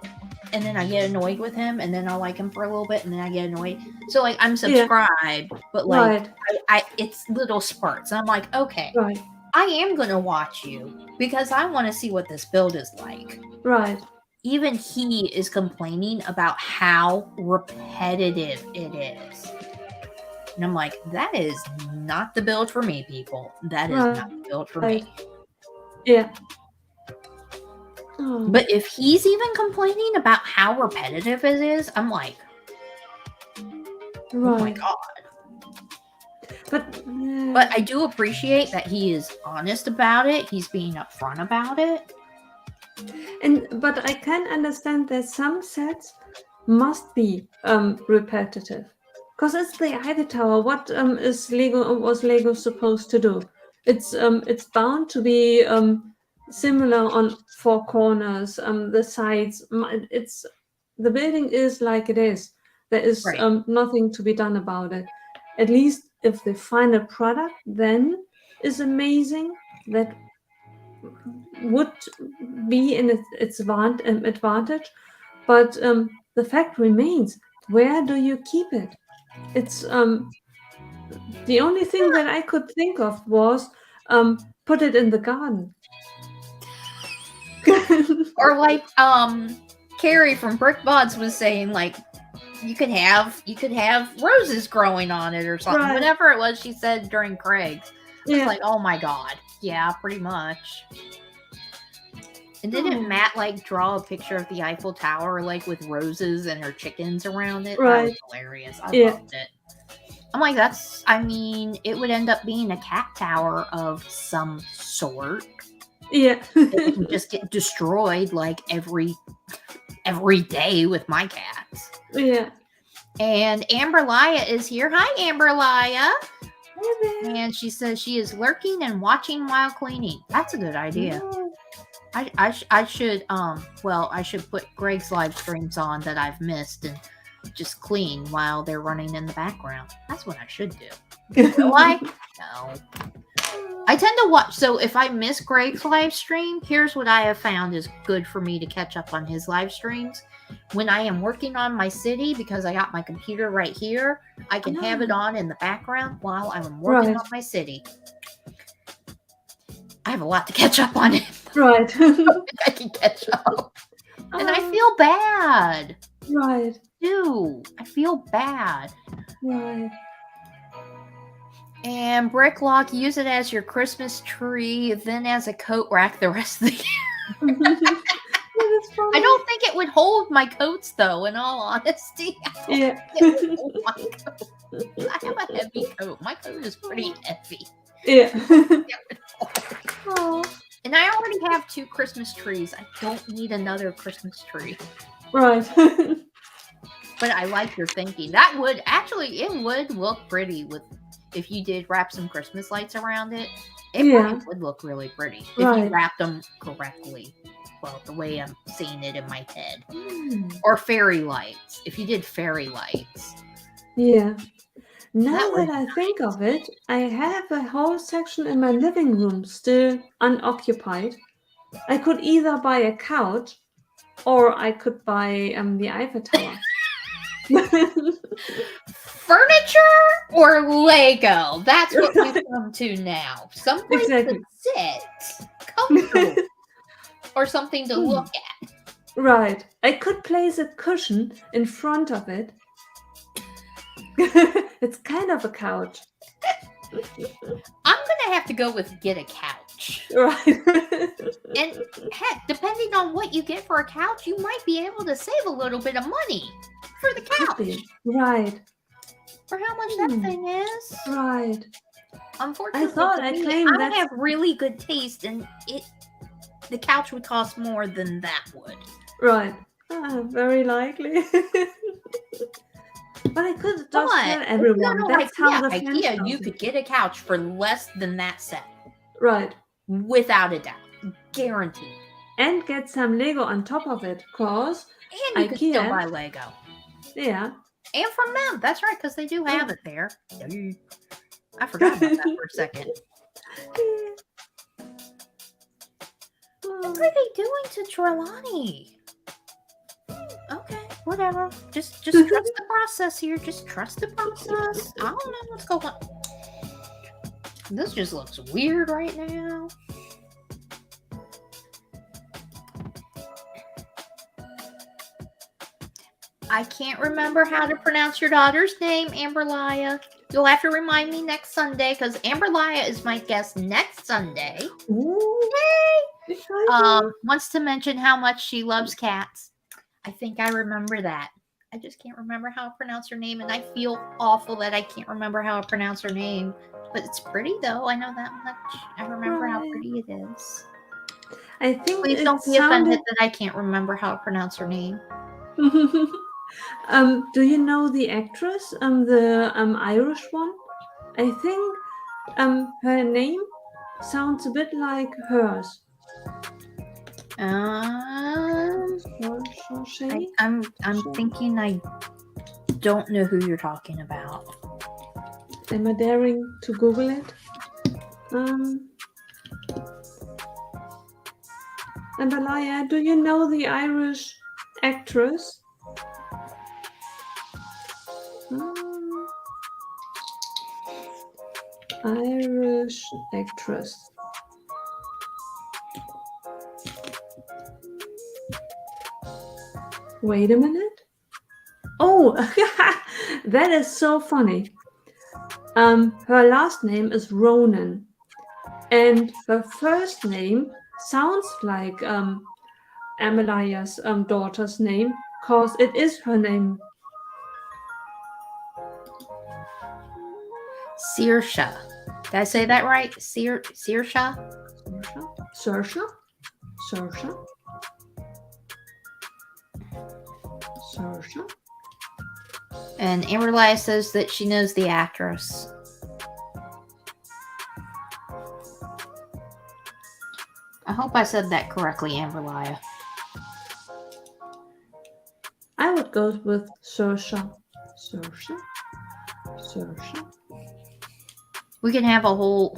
and then I get annoyed with him, and then I'll like him for a little bit, and then I get annoyed. So I'm subscribed, but I it's little spurts. I'm like, okay, I am gonna watch you because I want to see what this build is like. Right. Even he is complaining about how repetitive it is. And I'm like, that is not the build for me, people. That is not the build for me. Yeah. Oh. But if he's even complaining about how repetitive it is, I'm like, oh my god. But I do appreciate that he is honest about it. He's being upfront about it. But I can understand that some sets must be repetitive. Because it's the Eiffel Tower. What was Lego supposed to do? It's bound to be similar on 4 corners, the sides. The building is like it is. There is nothing to be done about it. At least if the final product then is amazing, that would be in its advantage. But the fact remains: where do you keep it? It's the only thing that I could think of was put it in the garden. Or like Carrie from Brickheadz was saying, like you could have roses growing on it or something. Right. Whatever it was she said during Craig's. It's Yeah. like, oh my god. Yeah, pretty much. And didn't Matt like draw a picture of the Eiffel Tower like with roses and her chickens around it? That Right. was hilarious. I loved it. I'm like, it would end up being a cat tower of some sort. Yeah. It would just get destroyed like every day with my cats. Yeah. And Amberlaya is here. Hi, Amberlaya. Hi there. And she says she is lurking and watching while cleaning. That's a good idea. I should put Greg's live streams on that I've missed and just clean while they're running in the background. That's what I should do. Will I? No. I tend to watch. So if I miss Greg's live stream, here's what I have found is good for me to catch up on his live streams. When I am working on my city, because I got my computer right here, I can have it on in the background while I'm working on my city. I have a lot to catch up on it. Right. I can catch up. And I feel bad. Right. Dude, I feel bad. Right. And Bricklock, use it as your Christmas tree, then as a coat rack the rest of the year. I don't think it would hold my coats, though, in all honesty. Yeah. My coat. I have a heavy coat. My coat is pretty heavy. Yeah. And I already have 2 Christmas trees. I don't need another Christmas tree. Right. But I like your thinking. That would it would look pretty if you did wrap some Christmas lights around it. It would look really pretty if you wrapped them correctly. Well, the way I'm seeing it in my head. Or fairy lights. If you did fairy lights. Yeah. Now that I think of it, I have a whole section in my living room still unoccupied. I could either buy a couch or I could buy the Eiffel Tower. Furniture or Lego? That's what we've come to now. Someplace to sit, comfortable, or something to look at. Right. I could place a cushion in front of it. It's kind of a couch. I'm gonna have to go with get a couch. Right. And heck, depending on what you get for a couch, you might be able to save a little bit of money for the couch. Right. For how much that thing is. Right. Unfortunately, I have really good taste, and the couch would cost more than that would. Right. Very likely. But I could just tell everyone that's how the IKEA, you could get a couch for less than that set. Right. Without a doubt. Guaranteed. And get some Lego on top of it, cause and you can still buy Lego. Yeah. And from them. That's right, because they do have it there. I forgot about that for a second. What are they doing to Trelawney? Okay, whatever. Just trust the process here. Just trust the process. I don't know what's going on. This just looks weird right now. I can't remember how to pronounce your daughter's name, Amberlaya. You'll have to remind me next Sunday, because Amberlaya is my guest next Sunday. Ooh. Yay! Wants to mention how much she loves cats. I think I remember that. I just can't remember how to pronounce her name, and I feel awful that I can't remember how to pronounce her name. But it's pretty, though. I know that much. I remember how pretty it is. I think Please don't be offended that I can't remember how to pronounce her name. Do you know the actress? The Irish one? I think her name sounds a bit like hers. I'm thinking I don't know who you're talking about. Am I daring to Google it? Amberlaya, do you know the Irish actress? Irish actress. Wait a minute. Oh, that is so funny. Her last name is Ronan, and her first name sounds like Amelia's daughter's name, cause it is her name. Saoirse. Did I say that right? Saoirse? Saoirse? And Amberlia says that she knows the actress. I hope I said that correctly, Amberlia. I would go with Saoirse. We can have a whole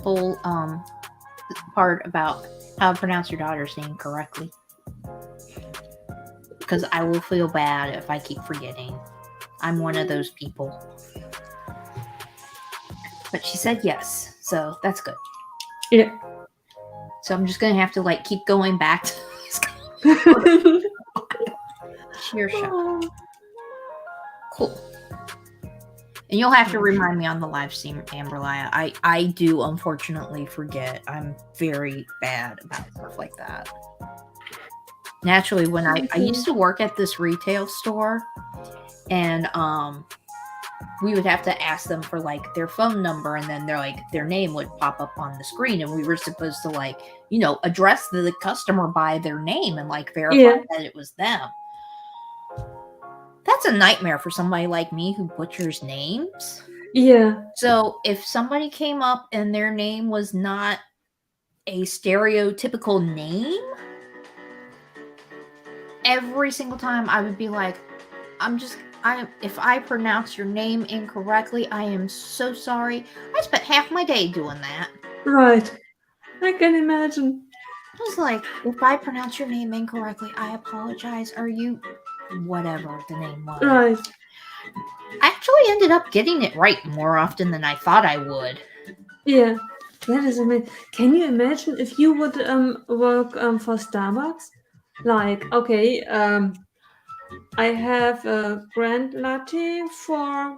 part about how to pronounce your daughter's name correctly. Because I will feel bad if I keep forgetting. I'm one of those people. But she said yes, so that's good. Yeah. So I'm just gonna have to keep going back to Saoirse. Cool. And you'll have to remind me on the live stream, Amberlia. I do unfortunately forget. I'm very bad about stuff like that. Naturally, when I used to work at this retail store, and we would have to ask them for their phone number, and then their name would pop up on the screen, and we were supposed to address the customer by their name and verify that it was them. That's a nightmare for somebody like me who butchers names. Yeah. So if somebody came up and their name was not a stereotypical name, every single time I would be like, if I pronounce your name incorrectly, I am so sorry. I spent half my day doing that. Right. I can imagine. I was like, if I pronounce your name incorrectly, I apologize. Are you whatever the name was? Right. I actually ended up getting it right more often than I thought I would. Yeah. That is amazing. Can you imagine if you would work for Starbucks? Okay, I have a grand latte for...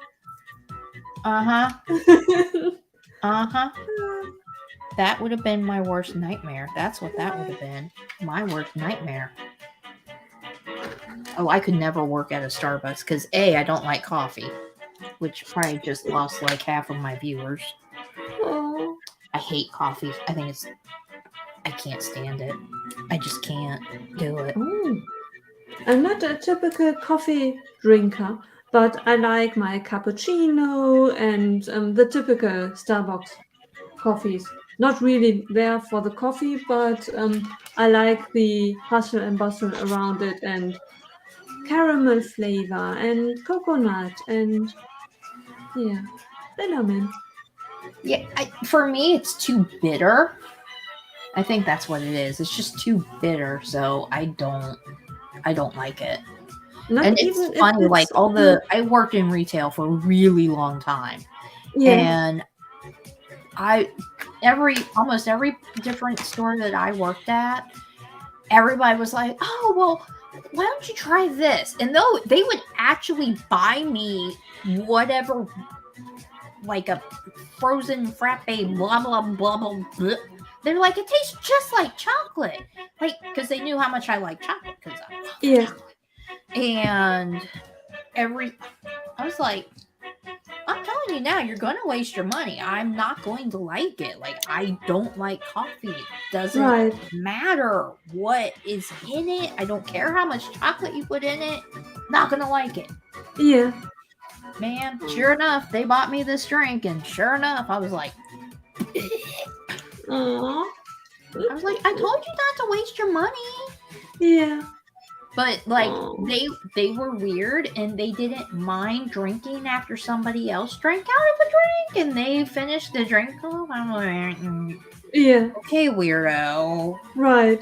That would have been my worst nightmare. That's what that would have been. My worst nightmare. Oh, I could never work at a Starbucks because I don't like coffee, which probably just lost half of my viewers. Oh. I hate coffee. I can't stand it. I just can't do it. Oh. I'm not a typical coffee drinker, but I like my cappuccino and the typical Starbucks coffees. Not really there for the coffee, but I like the hustle and bustle around it, and caramel flavor and coconut and cinnamon. Yeah, for me, it's too bitter. I think that's what it is. It's just too bitter, so I don't like it. And it's funny, I worked in retail for a really long time. Yeah. And almost every different store that I worked at, everybody was like, oh, well, why don't you try this? And though they would actually buy me whatever, a frozen frappe, blah, blah, blah, blah, blah. They're like, it tastes just like chocolate. Because they knew how much I like chocolate. Because I love chocolate. And I was like, I'm telling you now, you're going to waste your money. I'm not going to like it. I don't like coffee. It doesn't matter what is in it. I don't care how much chocolate you put in it. Not going to like it. Yeah. Man, sure enough, they bought me this drink, and sure enough, I was like, aww. I was like, I told you not to waste your money. Yeah. But they were weird, and they didn't mind drinking after somebody else drank out of a drink, and they finished the drink. Oh, I'm like, yeah. Okay, weirdo. Right.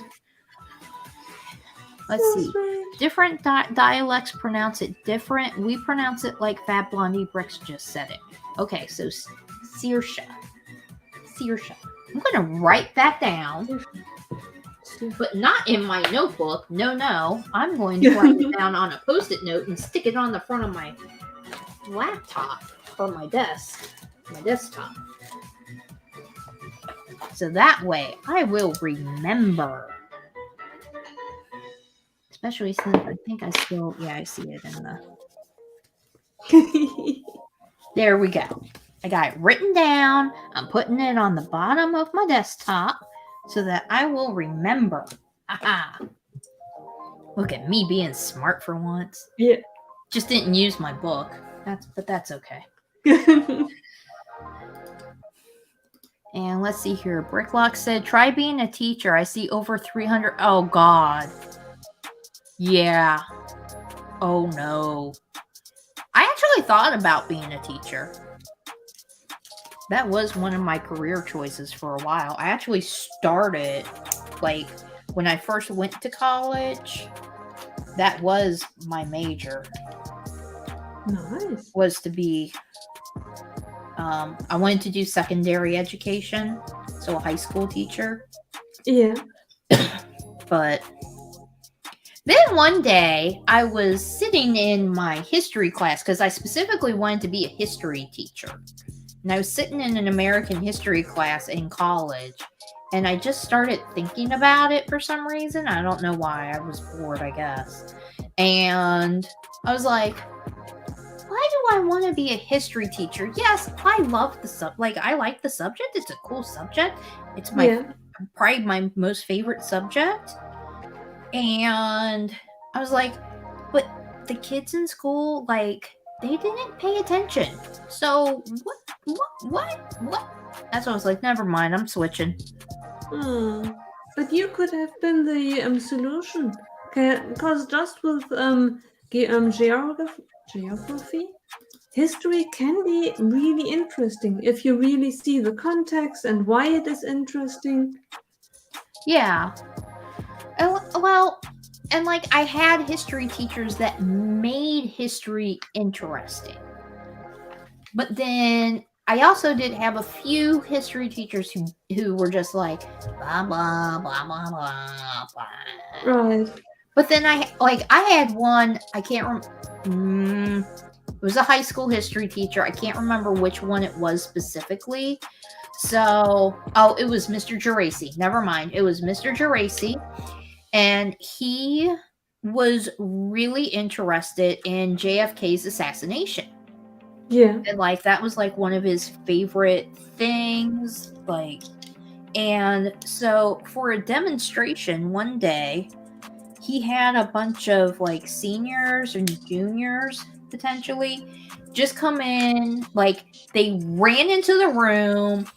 Let's see. Strange. Different dialects pronounce it different. We pronounce it like FabBlondie Bricks just said it. Okay, so Saoirse. I'm gonna write that down. but not in my notebook. No. I'm going to write it down on a Post-it note and stick it on the front of my laptop or my desktop. So that way I will remember. Especially since I think I see it in the... There we go. I got it written down. I'm putting it on the bottom of my desktop so that I will remember. Aha. Look at me being smart for once. Yeah. Just didn't use my book. But that's okay. And let's see here. Bricklock said, try being a teacher. I see over 300. Oh, God. Yeah. Oh, no. I actually thought about being a teacher. That was one of my career choices for a while. I actually started, like, when I first went to college, that was my major. Nice. Was to be... I wanted to do secondary education, so a high school teacher. Yeah. But then one day I was sitting in my history class because I specifically wanted to be a history teacher. And I was sitting in an American history class in college, and I just started thinking about it for some reason. I don't know why. I was bored, I guess. And I was like, why do I want to be a history teacher? Yes, I love I like the subject. It's a cool subject. It's probably my most favorite subject. And I was like, but the kids in school, like, they didn't pay attention. So what? That's why I was like, never mind, I'm switching. But you could have been the solution. Because just with geography, history can be really interesting if you really see the context and why it is interesting. Yeah. Well, and like I had history teachers that made history interesting. But then I also did have a few history teachers who were just like blah blah blah blah blah blah. Right. But then I had one, I can't remember. It was a high school history teacher. I can't remember which one it was specifically. So, it was Mr. Geraci. Never mind. It was Mr. Geraci. And he was really interested in JFK's assassination. Yeah. And like that was like one of his favorite things. Like, and so for a demonstration one day, he had a bunch of like seniors and juniors potentially just come in. Like they ran into the room.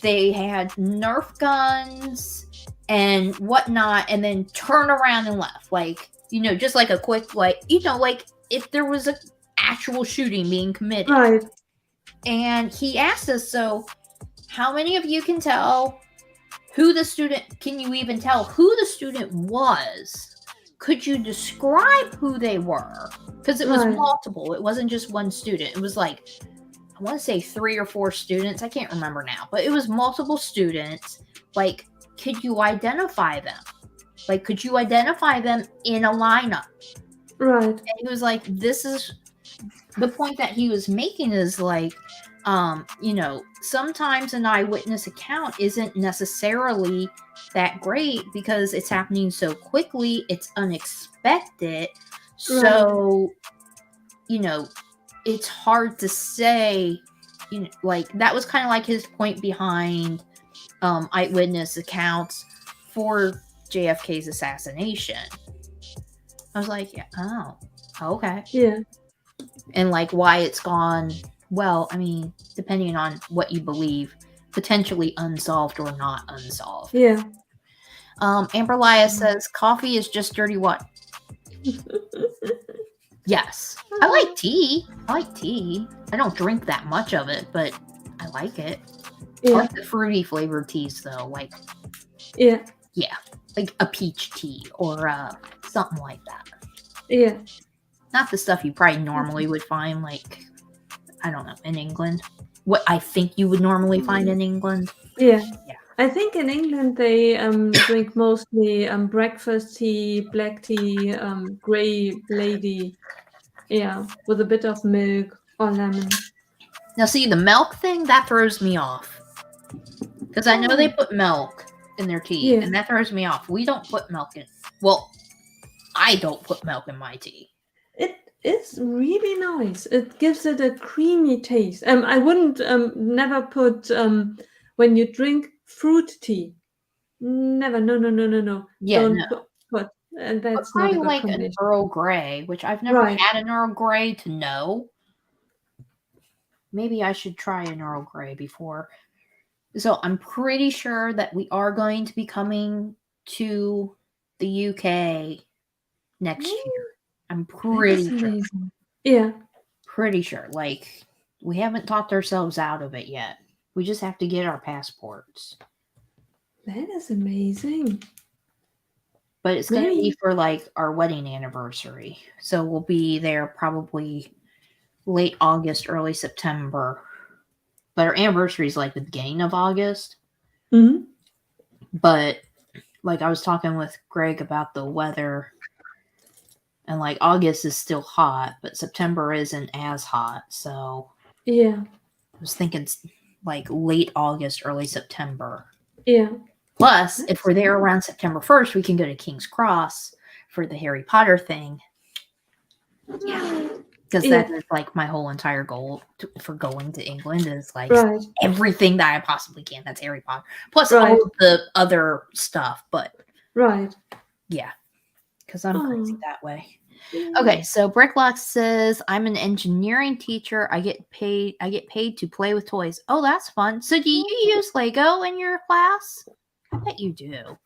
They had Nerf guns and whatnot, and then turn around and left. Like, just like a quick, like, like if there was a actual shooting being committed. Right. And he asked us, so how many of you can tell who the student, can you even tell who the student was? Could you describe who they were? Because it was multiple. It wasn't just one student. It was like, I want to say 3 or 4 students. I can't remember now, but it was multiple students. Like, could you identify them? Like, could you identify them in a lineup? Right. And he was like, this is the point that he was making is like, sometimes an eyewitness account isn't necessarily that great because it's happening so quickly. It's unexpected. So, it's hard to say, like that was kind of like his point behind eyewitness accounts for JFK's assassination. I was like, yeah, oh, okay. Yeah. And like why it's gone, well, I mean, depending on what you believe, potentially unsolved or not unsolved. Yeah. Amber Laya says, coffee is just dirty what? Yes. I like tea. I don't drink that much of it, but I like it. Yeah. I like the fruity flavored teas though. Like, yeah. Like a peach tea or something like that. Yeah. Not the stuff you probably normally would find, like, I don't know, in England. What I think you would normally find in England. Yeah. Yeah. I think in England they drink mostly breakfast tea, black tea, grey lady, yeah, with a bit of milk or lemon. Now, see, the milk thing, that throws me off. Because I know they Oh, put milk in their tea, yeah, and that throws me off. We don't put milk in. Well, I don't put milk in my tea. it is really nice. It gives it a creamy taste. I wouldn't never put when you drink fruit tea. Never, no. Yeah, no. Don't put. And But that's not a probably good like an combination. Earl Grey, which I've never Right. had an Earl Grey to know. Maybe I should try an Earl Grey before. So I'm pretty sure that we are going to be coming to the UK next year. I'm That is pretty sure. amazing. Yeah. Pretty sure. Like, we haven't talked ourselves out of it yet. We just have to get our passports. That is amazing. But it's going to be Maybe. for like our wedding anniversary. So we'll be there probably late August, early September. But our anniversary is like the beginning of August. Mm-hmm. But like I was talking with Greg about the weather, and like August is still hot, but September isn't as hot. So Yeah. I was thinking like late August, early September. Yeah. Plus, if we're there around September 1st, we can go to King's Cross for the Harry Potter thing. Yeah. Because that is like my whole entire goal for going to England is like everything that I possibly can. That's Harry Potter. Plus all of the other stuff. But yeah, because I'm crazy that way. Okay, so Bricklock says I'm an engineering teacher. I get paid to play with toys. Oh, that's fun. So do you use Lego in your class? I bet you do.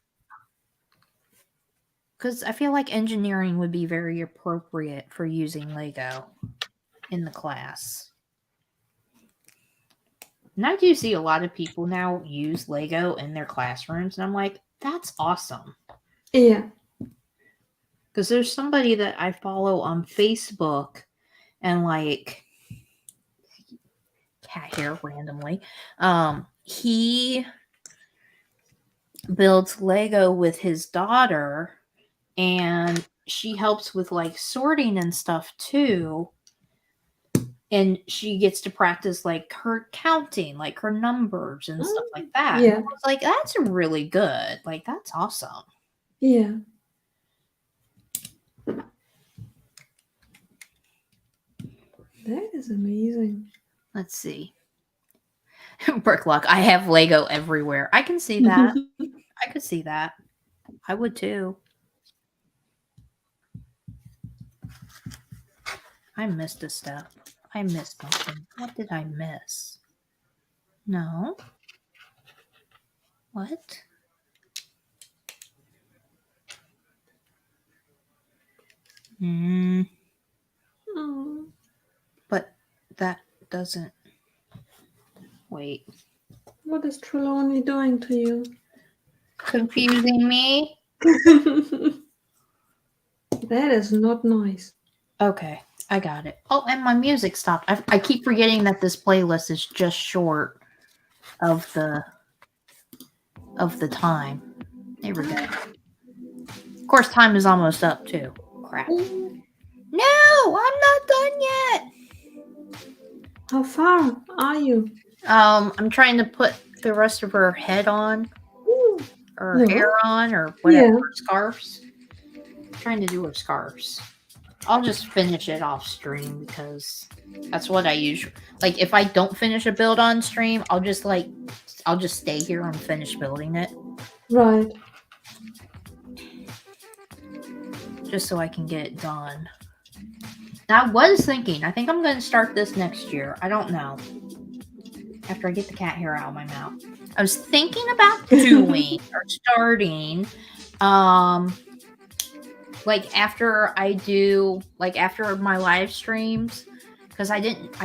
Because I feel like engineering would be very appropriate for using Lego in the class. And I do see a lot of people now use Lego in their classrooms, and I'm like, that's awesome. Yeah. Because there's somebody that I follow on Facebook, and like, cat hair randomly, he builds Lego with his daughter, and she helps with like sorting and stuff too. And she gets to practice like her counting, like her numbers and stuff like that. Yeah. And I was like, that's really good. Like, that's awesome. Yeah. That is amazing. Let's see. Bricklock, I have Lego everywhere. I can see that. I could see that. I would too. I missed a step. I missed something. What did I miss? No. What? But that doesn't... Wait. What is Trelawney doing to you? Confusing me? That is not nice. Okay, I got it. Oh, and my music stopped. I keep forgetting that this playlist is just short of the time. There we go. Of course, time is almost up too. Crap. No, I'm not done yet. How far are you? I'm trying to put the rest of her head on, or hair on, or whatever. Scarves. I'm trying to do her scarves. I'll just finish it off stream because that's what I usually like. If I don't finish a build on stream, I'll just stay here and finish building it. Right. Just so I can get it done. Now, I was thinking, I think I'm going to start this next year. I don't know. After I get the cat hair out of my mouth. I was thinking about doing or starting, like after my live streams, because I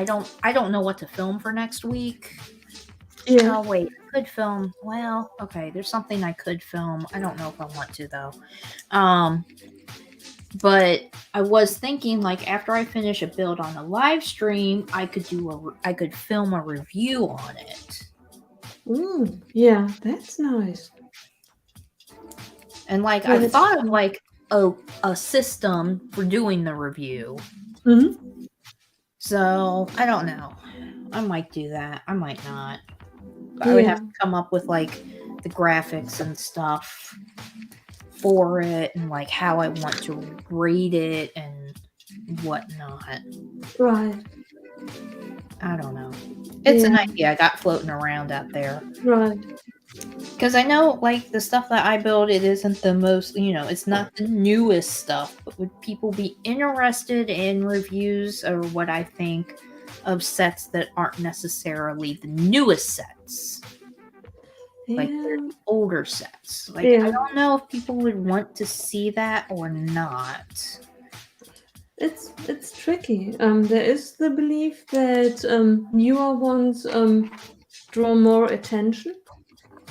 don't know what to film for next week. Yeah. Oh wait, I could film. Well, okay, there's something I could film. I don't know if I want to though. But I was thinking, like, after I finish a build on a live stream, I could film a review on it. Yeah, that's nice. And like, I That's thought of like a system for doing the review. So I don't know. I might do that. I might not. I would have to come up with like the graphics and stuff for it, and like how I want to rate it and whatnot. Right. I don't know. It's an idea I got floating around out there. Right. Because I know, like, the stuff that I build, it isn't the most, it's not the newest stuff. But would people be interested in reviews or what I think of sets that aren't necessarily the newest sets? Like, they're the older sets. Like, I don't know if people would want to see that or not. It's tricky. There is the belief that newer ones draw more attention,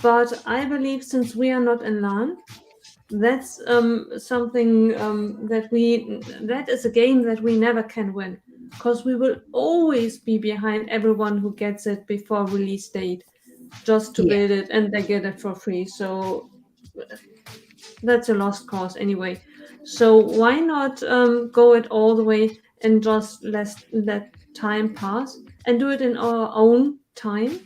but I believe since we are not in LAN, that's something that is a game that we never can win, because we will always be behind everyone who gets it before release date, just to build it, and they get it for free. So that's a lost cause anyway. So why not go it all the way and just let time pass and do it in our own time,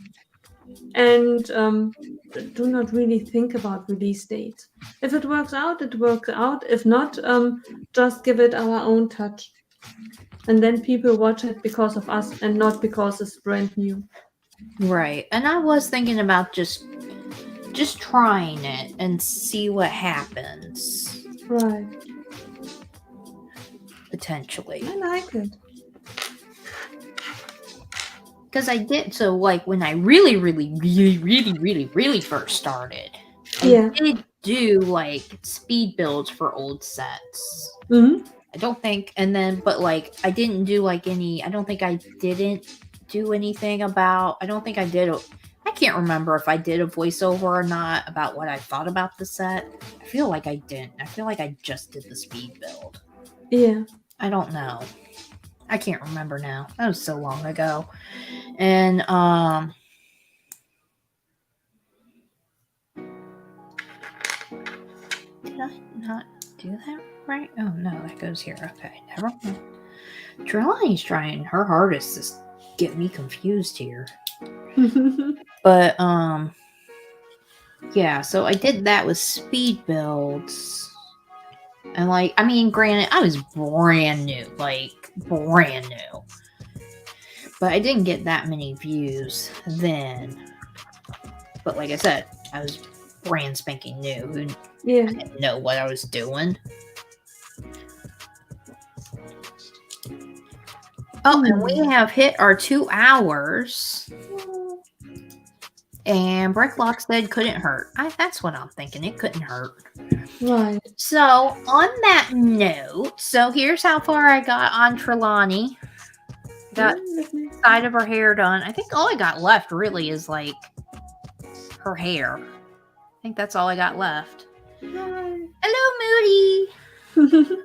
and do not really think about release dates. If it works out, it works out. If not, just give it our own touch, and then people watch it because of us and not because it's brand new. Right. And I was thinking about just trying it and see what happens. Right. Potentially. I like it. Because I did, so like when I really first started, I did do like speed builds for old sets. I don't think, but like I didn't do like any, I don't think I didn't do anything about, I don't think I did, I can't remember if I did a voiceover or not about what I thought about the set. I feel like I didn't. I feel like I just did the speed build. Yeah. I don't know. I can't remember now. That was so long ago. And did I not do that right? Oh no, that goes here. Okay, never mind. Trelawney's trying her hardest to get me confused here. But yeah, so I did that with speed builds. And like, I mean, granted, I was brand new. But I didn't get that many views then. But like I said, I was brand spanking new. I didn't know what I was doing. Oh, and we have hit our 2 hours. And Bricklock said couldn't hurt. That's what I'm thinking. It couldn't hurt. Right. So, on that note, so here's how far I got on Trelawney. Got side of her hair done. I think all I got left really is like her hair. I think that's all I got left. Hello, Moody.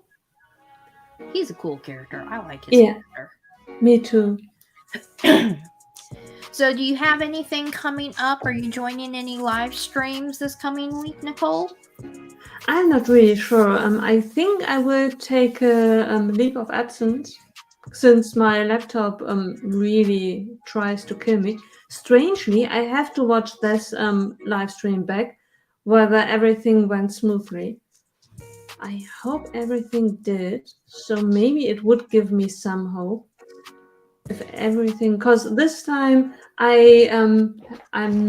He's a cool character. I like his character. Me too. So, do you have anything coming up? Are you joining any live streams this coming week, Nicole? I'm not really sure. I think I will take a leave of absence, since my laptop really tries to kill me. Strangely, I have to watch this live stream back, whether everything went smoothly. I hope everything did, so maybe it would give me some hope. If everything, because this time I'm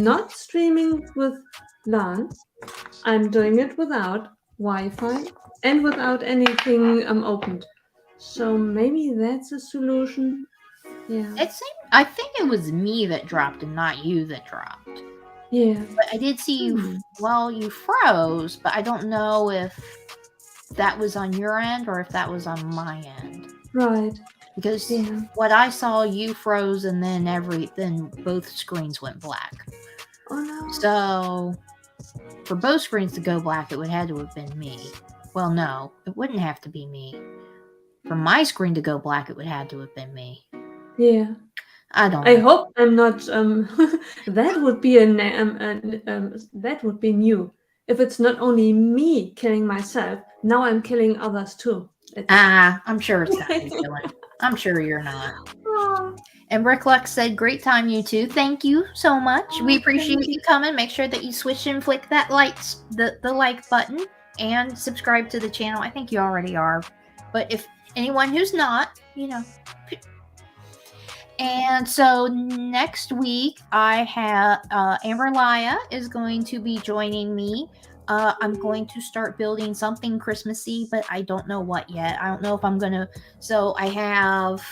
not streaming with LAN. I'm doing it without Wi-Fi and without anything opened. So maybe that's a solution. Yeah. I think it was me that dropped and not you that dropped. Yeah. But I did see you. Well, you froze, but I don't know if that was on your end or if that was on my end. Right. Because what I saw, you froze, and then both screens went black. Oh no. So for both screens to go black, it would have to have been me. Well, no, it wouldn't have to be me. For my screen to go black, it would have to have been me. Yeah. I don't I know. hope I'm not. That would be that would be new. If it's not only me killing myself, now I'm killing others too. It's I'm sure it's not you, Dylan. I'm sure you're not. oh, And Rick Lux said, "Great time, you two. Thank you so much. We appreciate thank you. you coming. Make sure that you switch and flick that the like button, and subscribe to the channel. I think you already are, but if anyone who's not, And so next week, I have Amber Laya is going to be joining me. I'm going to start building something Christmassy, but I don't know what yet. I don't know if I'm going to. So I have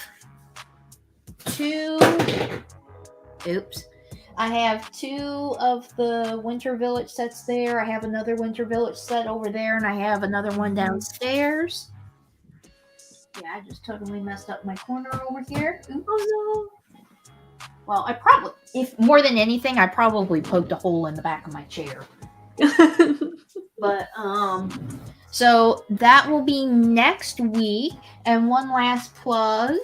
two. Oops. I have two of the Winter Village sets there. I have another Winter Village set over there, and I have another one downstairs. Yeah, I just totally messed up my corner over here. Oops. Oh Well, I probably, if more than anything, I probably poked a hole in the back of my chair. no. But so that will be next week. And one last plug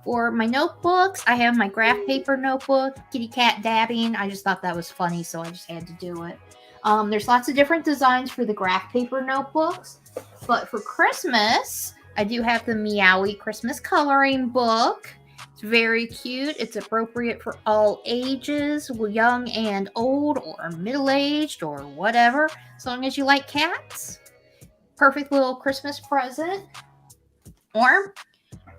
for my notebooks. I have my graph paper notebook, kitty cat dabbing. I just thought that was funny, so I just had to do it. There's lots of different designs for the graph paper notebooks. But for Christmas, I do have the Meowie Christmas coloring book. It's very cute. It's appropriate for all ages, young and old, or middle-aged, or whatever. As long as you like cats. Perfect little Christmas present. Or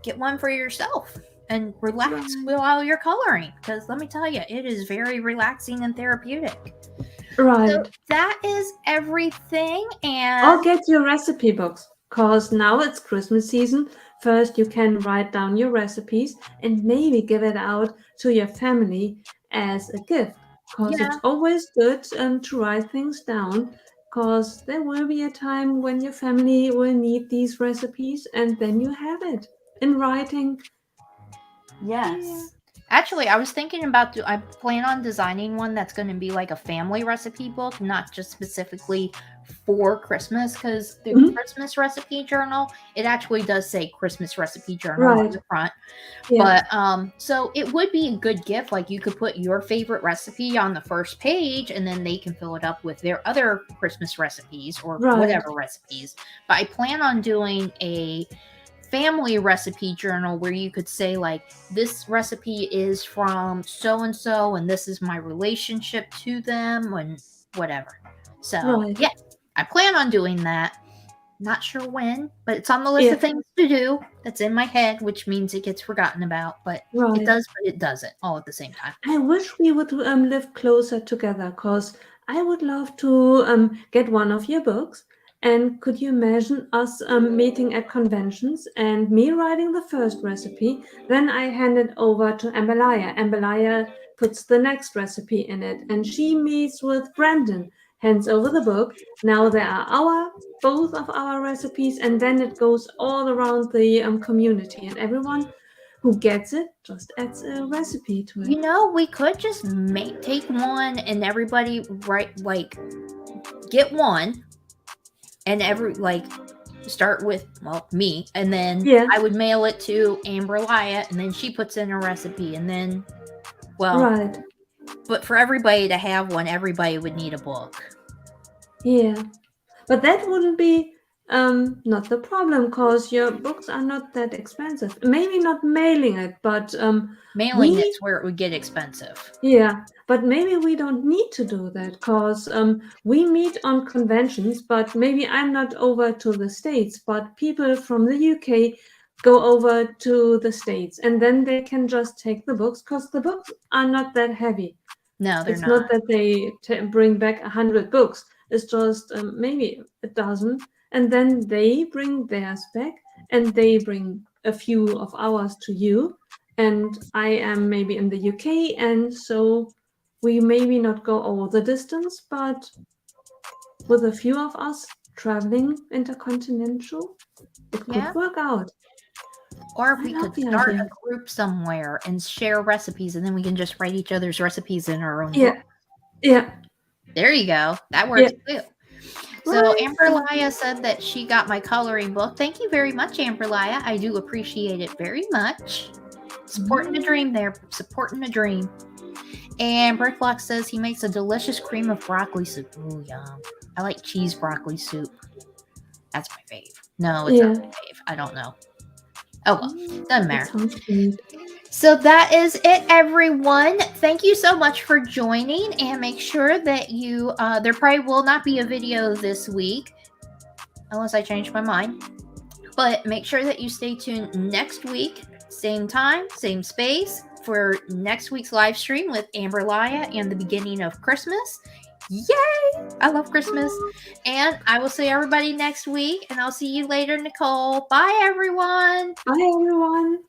get one for yourself and relax while you're coloring. Because let me tell you, it is very relaxing and therapeutic. Right. So that is everything. And Or get your recipe books, because now it's Christmas season. First, you can write down your recipes and maybe give it out to your family as a gift. Because yeah, it's always good to write things down, because there will be a time when your family will need these recipes, and then you have it in writing. yes. Actually, I was thinking about I plan on designing one that's going to be like a family recipe book, not just specifically for Christmas, because the Mhm. Christmas recipe journal, it actually does say Christmas recipe journal on Right. the front. Yeah. But so it would be a good gift. Like you could put your favorite recipe on the first page, and then they can fill it up with their other Christmas recipes or Right. whatever recipes. But I plan on doing a family recipe journal where you could say like, this recipe is from so and so, and this is my relationship to them, and whatever. So Right. yeah, I plan on doing that. Not sure when, but it's on the list Yeah. of things to do. That's in my head, which means it gets forgotten about. But Right. it does, but it doesn't, all at the same time. I wish we would live closer together, because I would love to get one of your books. And could you imagine us meeting at conventions and me writing the first recipe? Then I hand it over to Ambelia. Ambelia puts the next recipe in it, and she meets with Brandon, hands over the book. Now there are both of our recipes, and then it goes all around the community, and everyone who gets it just adds a recipe to it. You know, we could just take one and everybody get one, and start with me, and then Yeah. I would mail it to Amber Lya, and then she puts in a recipe, and then Right. but for everybody to have one, everybody would need a book. Yeah. But that wouldn't be not the problem, because your books are not that expensive. Maybe not mailing it, but Mailing it's where it would get expensive. Yeah, but maybe we don't need to do that, because we meet on conventions, but maybe I'm not over to the States, but people from the UK go over to the States, and then they can just take the books, because the books are not that heavy. No, they're It's not. not that they bring back 100 books. It's just maybe a dozen, and then they bring theirs back, and they bring a few of ours to you. And I am maybe in the UK, and so we maybe not go over the distance, but with a few of us traveling intercontinental, it could work out. Or if I we love could the start idea. a group somewhere and share recipes, and then we can just write each other's recipes in our own Yeah, book. yeah. There you go. That works too. So Right. Amber Lya said that she got my coloring book. Thank you very much, Amber Lya. I do appreciate it very much. Supporting the dream there. Supporting the dream. And Bricklock says he makes a delicious cream of broccoli soup. Ooh, yum. I like cheese broccoli soup. That's my fave. No, it's not my fave. I don't know. Oh, well. Doesn't matter. That sounds good. So that is it, everyone. Thank you so much for joining. And make sure that you, there probably will not be a video this week. Unless I change my mind. But make sure that you stay tuned next week. Same time, same space. For next week's live stream with Amber Laya and the beginning of Christmas. Yay! I love Christmas. And I will see everybody next week. And I'll see you later, Nicole. Bye, everyone. Bye, everyone.